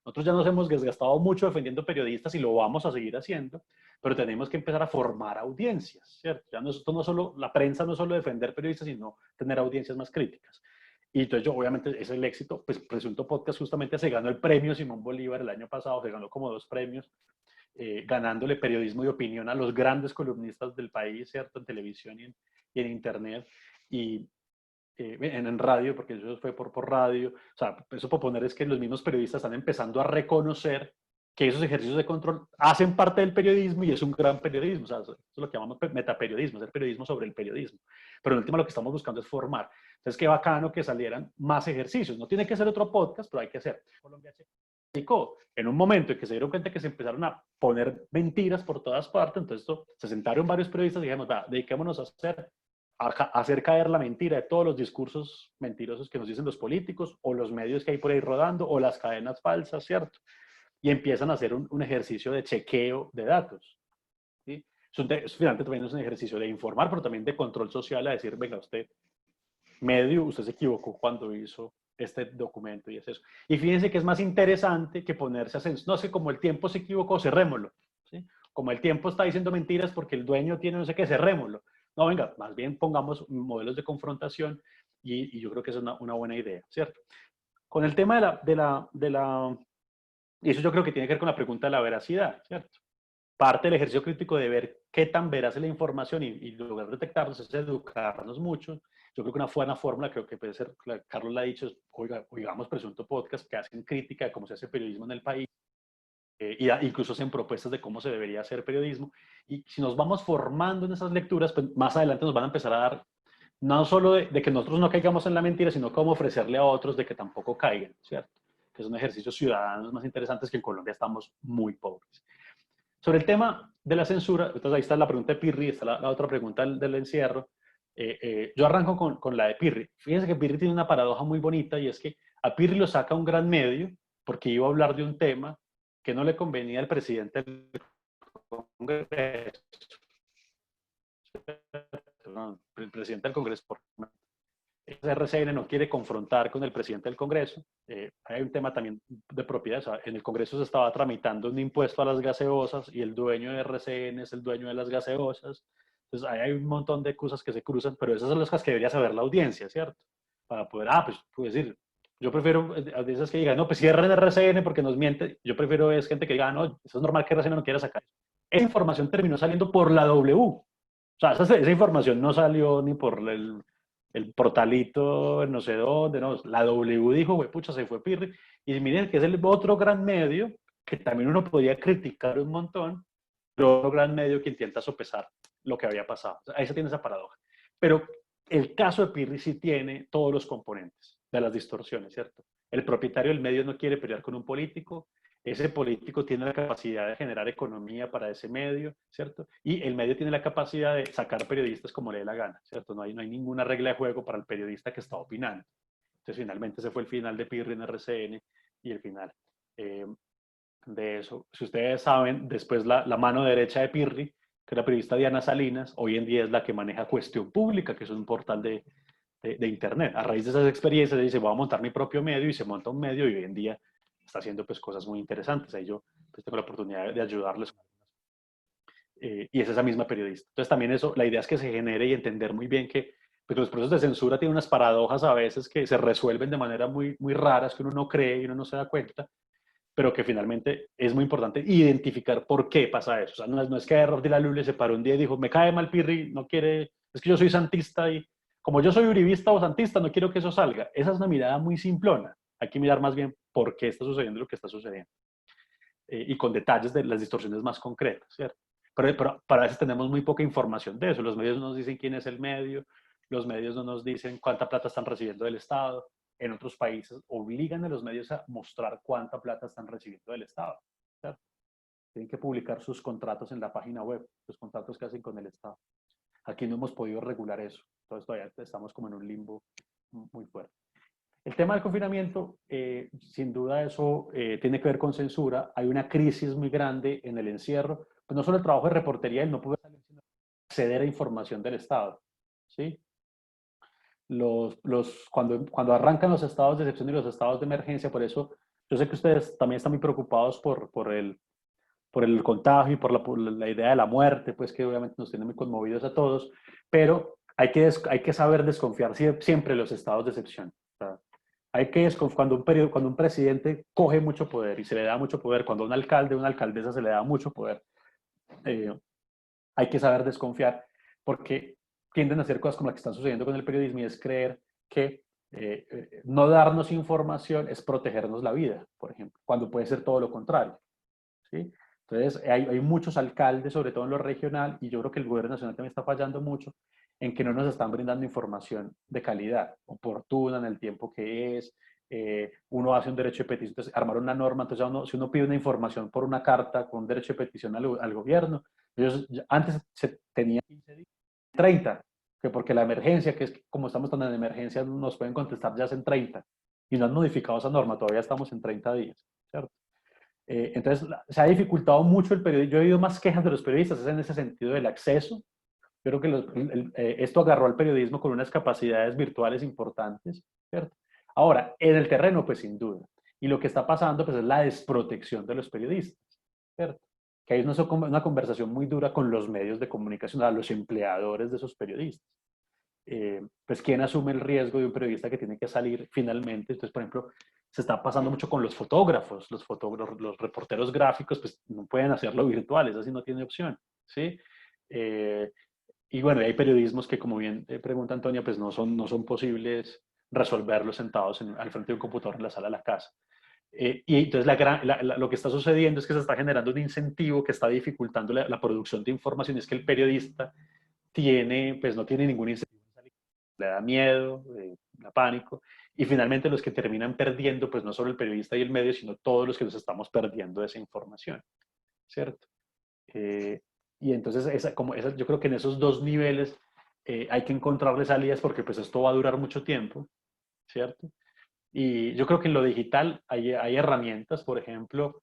nosotros ya nos hemos desgastado mucho defendiendo periodistas y lo vamos a seguir haciendo, pero tenemos que empezar a formar audiencias, ¿cierto? Ya no, esto no solo, la prensa no es solo defender periodistas, sino tener audiencias más críticas. Y entonces yo, obviamente, es el éxito, pues Presunto Podcast justamente se ganó el premio Simón Bolívar el año pasado, se ganó como 2 premios, ganándole periodismo de opinión a los grandes columnistas del país, ¿cierto? En televisión y en internet y en radio, porque eso fue por radio. O sea, eso por poner es que los mismos periodistas están empezando a reconocer que esos ejercicios de control hacen parte del periodismo y es un gran periodismo. O sea, eso es lo que llamamos metaperiodismo, es el periodismo sobre el periodismo. Pero en última lo que estamos buscando es formar. Entonces, qué bacano que salieran más ejercicios. No tiene que ser otro podcast, pero hay que hacer. Colombia en un momento en que se dieron cuenta que se empezaron a poner mentiras por todas partes, entonces se sentaron varios periodistas y dijimos, dediquémonos a hacer caer la mentira de todos los discursos mentirosos que nos dicen los políticos o los medios que hay por ahí rodando o las cadenas falsas, ¿cierto? Y empiezan a hacer un ejercicio de chequeo de datos, ¿sí? Finalmente también es un ejercicio de informar, pero también de control social, a decir, venga, usted se equivocó cuando hizo este documento y es eso. Y fíjense que es más interesante que ponerse a hacer, no sé, como el tiempo se equivocó, cerrémoslo, ¿sí? Como el tiempo está diciendo mentiras porque el dueño tiene no sé qué, cerrémoslo. No, venga, más bien pongamos modelos de confrontación y yo creo que es una buena idea, ¿cierto? Con el tema y eso yo creo que tiene que ver con la pregunta de la veracidad, ¿cierto? Parte del ejercicio crítico de ver qué tan veraz es la información y lograr detectarlos es educarnos mucho. Yo creo que una buena fórmula, creo que puede ser, Carlos la ha dicho, es, oigamos Presunto Podcast, que hacen crítica de cómo se hace periodismo en el país, incluso hacen propuestas de cómo se debería hacer periodismo. Y si nos vamos formando en esas lecturas, pues más adelante nos van a empezar a dar, no solo de que nosotros no caigamos en la mentira, sino cómo ofrecerle a otros de que tampoco caigan, ¿cierto? Que son ejercicios ciudadanos más interesantes que en Colombia estamos muy pobres. Sobre el tema de la censura, entonces ahí está la pregunta de Pirri, está la otra pregunta del encierro. Yo arranco con la de Pirri. Fíjense que Pirri tiene una paradoja muy bonita y es que a Pirri lo saca un gran medio porque iba a hablar de un tema que no le convenía al presidente del Congreso. No, el presidente del Congreso, RCN no quiere confrontar con el presidente del Congreso. Hay un tema también de propiedad. O sea, en el Congreso se estaba tramitando un impuesto a las gaseosas y el dueño de RCN es el dueño de las gaseosas. Entonces, hay un montón de cosas que se cruzan, pero esas son las cosas que debería saber la audiencia, ¿cierto? Para poder, pues decir, yo prefiero a veces que digan, no, pues cierren RCN porque nos miente. Yo prefiero es gente que diga, no, eso es normal que RCN no quiera sacar. Esa información terminó saliendo por la W. O sea, esa información no salió ni por el portalito no sé dónde, no. La W dijo, güey, pucha, se fue Pirri. Y miren que es el otro gran medio que también uno podría criticar un montón, pero otro gran medio que intenta sopesar lo que había pasado. O sea, ahí se tiene esa paradoja. Pero el caso de Pirri sí tiene todos los componentes de las distorsiones, ¿cierto? El propietario del medio no quiere pelear con un político, ese político tiene la capacidad de generar economía para ese medio, ¿cierto? Y el medio tiene la capacidad de sacar periodistas como le dé la gana, ¿cierto? No hay ninguna regla de juego para el periodista que está opinando. Entonces, finalmente ese fue el final de Pirri en RCN y el final de eso. Si ustedes saben, después la mano derecha de Pirri, que es la periodista Diana Salinas, hoy en día es la que maneja Cuestión Pública, que es un portal de Internet. A raíz de esas experiencias, dice, voy a montar mi propio medio y se monta un medio y hoy en día está haciendo pues cosas muy interesantes. Ahí yo pues, tengo la oportunidad de ayudarles. Y es esa misma periodista. Entonces también eso, la idea es que se genere y entender muy bien que pues, los procesos de censura tienen unas paradojas a veces que se resuelven de manera muy, muy raras, que uno no cree y uno no se da cuenta, pero que finalmente es muy importante identificar por qué pasa eso. O sea, no es que Error de la Lule se paró un día y dijo, me cae mal Pirri, no quiere, es que yo soy santista y como yo soy uribista o santista, no quiero que eso salga. Esa es una mirada muy simplona. Hay que mirar más bien por qué está sucediendo lo que está sucediendo. Y con detalles de las distorsiones más concretas, ¿cierto? Pero para veces tenemos muy poca información de eso. Los medios no nos dicen quién es el medio, los medios no nos dicen cuánta plata están recibiendo del Estado. En otros países obligan a los medios a mostrar cuánta plata están recibiendo del Estado, ¿cierto? Tienen que publicar sus contratos en la página web, los contratos que hacen con el Estado. Aquí no hemos podido regular eso. Entonces todavía estamos como en un limbo muy fuerte. El tema del confinamiento, sin duda eso tiene que ver con censura. Hay una crisis muy grande en el encierro. Pues no solo el trabajo de reportería, él no puede salir, sino acceder a información del Estado. ¿Sí? Cuando arrancan los estados de excepción y los estados de emergencia, por eso yo sé que ustedes también están muy preocupados por el contagio y por la idea de la muerte, pues que obviamente nos tiene muy conmovidos a todos, pero hay que saber desconfiar siempre de los estados de excepción. O sea, hay que cuando un presidente coge mucho poder y se le da mucho poder, cuando un alcalde o una alcaldesa se le da mucho poder, eh, hay que saber desconfiar porque tienden a hacer cosas como las que están sucediendo con el periodismo y es creer que no darnos información es protegernos la vida, por ejemplo, cuando puede ser todo lo contrario. ¿Sí? Entonces, hay muchos alcaldes, sobre todo en lo regional, y yo creo que el gobierno nacional también está fallando mucho en que no nos están brindando información de calidad, oportuna, en el tiempo que es. Uno hace un derecho de petición, entonces armar una norma, entonces si uno pide una información por una carta con un derecho de petición al gobierno, antes se tenía 15 días, 30, que porque la emergencia, que es como estamos tan en emergencia, nos pueden contestar ya en 30, y no han modificado esa norma, todavía estamos en 30 días, ¿cierto? Entonces, se ha dificultado mucho el periodismo. Yo he oído más quejas de los periodistas, es en ese sentido del acceso. Yo creo que esto agarró al periodismo con unas capacidades virtuales importantes, ¿cierto? Ahora, en el terreno, pues sin duda. Y lo que está pasando, pues es la desprotección de los periodistas, ¿cierto? Que hay una conversación muy dura con los medios de comunicación, a los empleadores de esos periodistas. Pues quién asume el riesgo de un periodista que tiene que salir finalmente. Entonces, por ejemplo, se está pasando mucho con los fotógrafos, los reporteros gráficos, pues no pueden hacerlo virtual, eso sí no tiene opción, ¿sí? Y bueno, hay periodismos que, como bien pregunta Antonia, pues no son posibles resolverlos sentados al frente de un computador en la sala de la casa. Y entonces lo que está sucediendo es que se está generando un incentivo que está dificultando la producción de información, es que el periodista pues no tiene ningún incentivo, le da miedo, le da pánico, y finalmente los que terminan perdiendo, pues no solo el periodista y el medio, sino todos los que nos estamos perdiendo esa información, ¿cierto? Y entonces yo creo que en esos dos niveles hay que encontrarle salidas porque pues esto va a durar mucho tiempo, ¿cierto? Y yo creo que en lo digital hay herramientas, por ejemplo,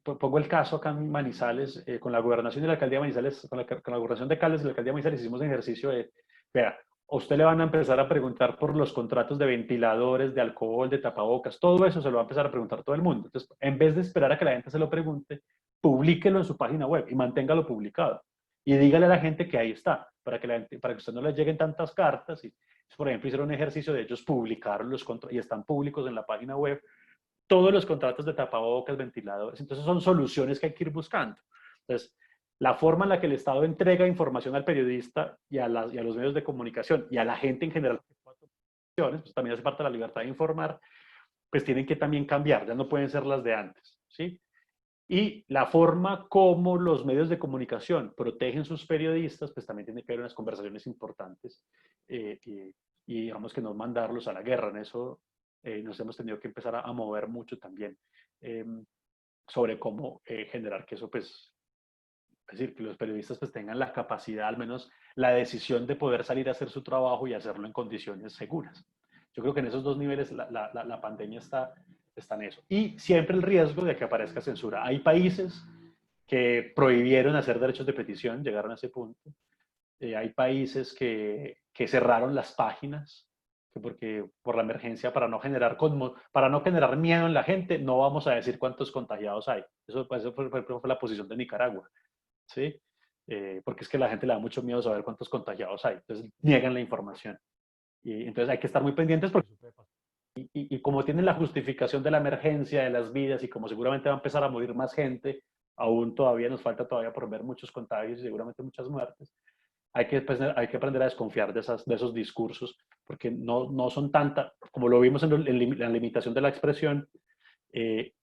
pongo el caso acá en Manizales, con la gobernación y la alcaldía de Manizales, con la gobernación de Caldas y la alcaldía de Manizales hicimos un ejercicio de, vea, a usted le van a empezar a preguntar por los contratos de ventiladores, de alcohol, de tapabocas, todo eso se lo va a empezar a preguntar todo el mundo. Entonces, en vez de esperar a que la gente se lo pregunte, publíquelo en su página web y manténgalo publicado. Y dígale a la gente que ahí está, para que a usted no le lleguen tantas cartas. Y, por ejemplo, hicieron un ejercicio de ellos publicaron los contratos y están públicos en la página web todos los contratos de tapabocas, ventiladores. Entonces son soluciones que hay que ir buscando. Entonces, la forma en la que el Estado entrega información al periodista y a los medios de comunicación y a la gente en general, pues también hace parte de la libertad de informar, pues tienen que también cambiar, ya no pueden ser las de antes, ¿sí? Y la forma como los medios de comunicación protegen sus periodistas, pues también tiene que haber unas conversaciones importantes y digamos que no mandarlos a la guerra. En eso nos hemos tenido que empezar a mover mucho también sobre cómo generar que eso, pues, es decir, que los periodistas pues tengan la capacidad, al menos la decisión de poder salir a hacer su trabajo y hacerlo en condiciones seguras. Yo creo que en esos dos niveles la pandemia está en eso. Y siempre el riesgo de que aparezca censura. Hay países que prohibieron hacer derechos de petición, llegaron a ese punto. Hay países que cerraron las páginas, que porque por la emergencia, para no generar miedo en la gente, no vamos a decir cuántos contagiados hay. Eso fue la posición de Nicaragua, ¿sí? Porque es que a la gente le da mucho miedo saber cuántos contagiados hay. Entonces niegan la información. Y entonces hay que estar muy pendientes porque eso puede pasar. Y como tienen la justificación de la emergencia, de las vidas, y como seguramente va a empezar a morir más gente, aún todavía nos falta todavía por ver muchos contagios y seguramente muchas muertes, hay que aprender a desconfiar de esos discursos, porque no son tantas, como lo vimos en la limitación de la expresión,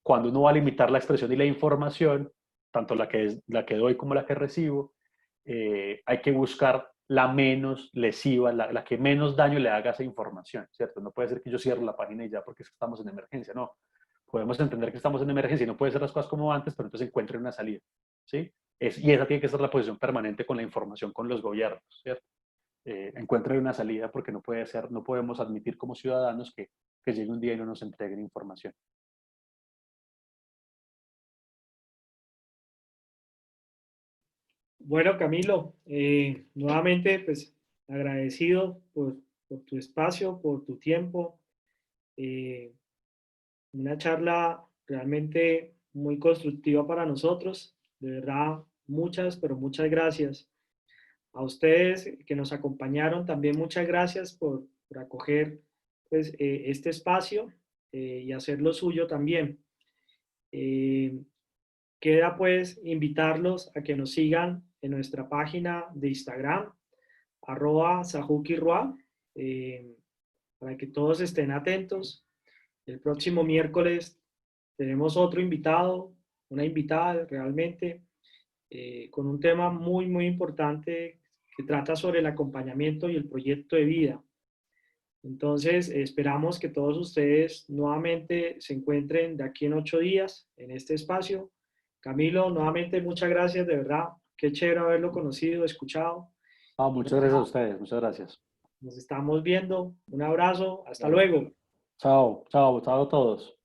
cuando uno va a limitar la expresión y la información, tanto la que doy como la que recibo, hay que buscar la menos lesiva, la que menos daño le haga a esa información, ¿cierto? No puede ser que yo cierre la página y ya porque estamos en emergencia, no. Podemos entender que estamos en emergencia y no puede ser las cosas como antes, pero entonces encuentren una salida, ¿sí? Y esa tiene que ser la posición permanente con la información con los gobiernos, ¿cierto? Encuentren una salida porque no podemos admitir como ciudadanos que llegue un día y no nos entreguen información. Bueno, Camilo, nuevamente, pues agradecido por tu espacio, por tu tiempo. Eh, una charla realmente muy constructiva para nosotros. De verdad, muchas, pero muchas gracias. A ustedes que nos acompañaron, también muchas gracias por acoger pues, este espacio y hacer lo suyo también. Eh, Queda pues invitarlos a que nos sigan en nuestra página de Instagram, @sajukirua, para que todos estén atentos. El próximo miércoles tenemos otro invitado, una invitada realmente, con un tema muy, muy importante que trata sobre el acompañamiento y el proyecto de vida. Entonces, esperamos que todos ustedes nuevamente se encuentren de aquí en 8 días en este espacio. Camilo, nuevamente muchas gracias, de verdad. Qué chévere haberlo conocido, escuchado. Muchas gracias a ustedes, muchas gracias. Nos estamos viendo. Un abrazo. Hasta Bueno, luego. chao a todos.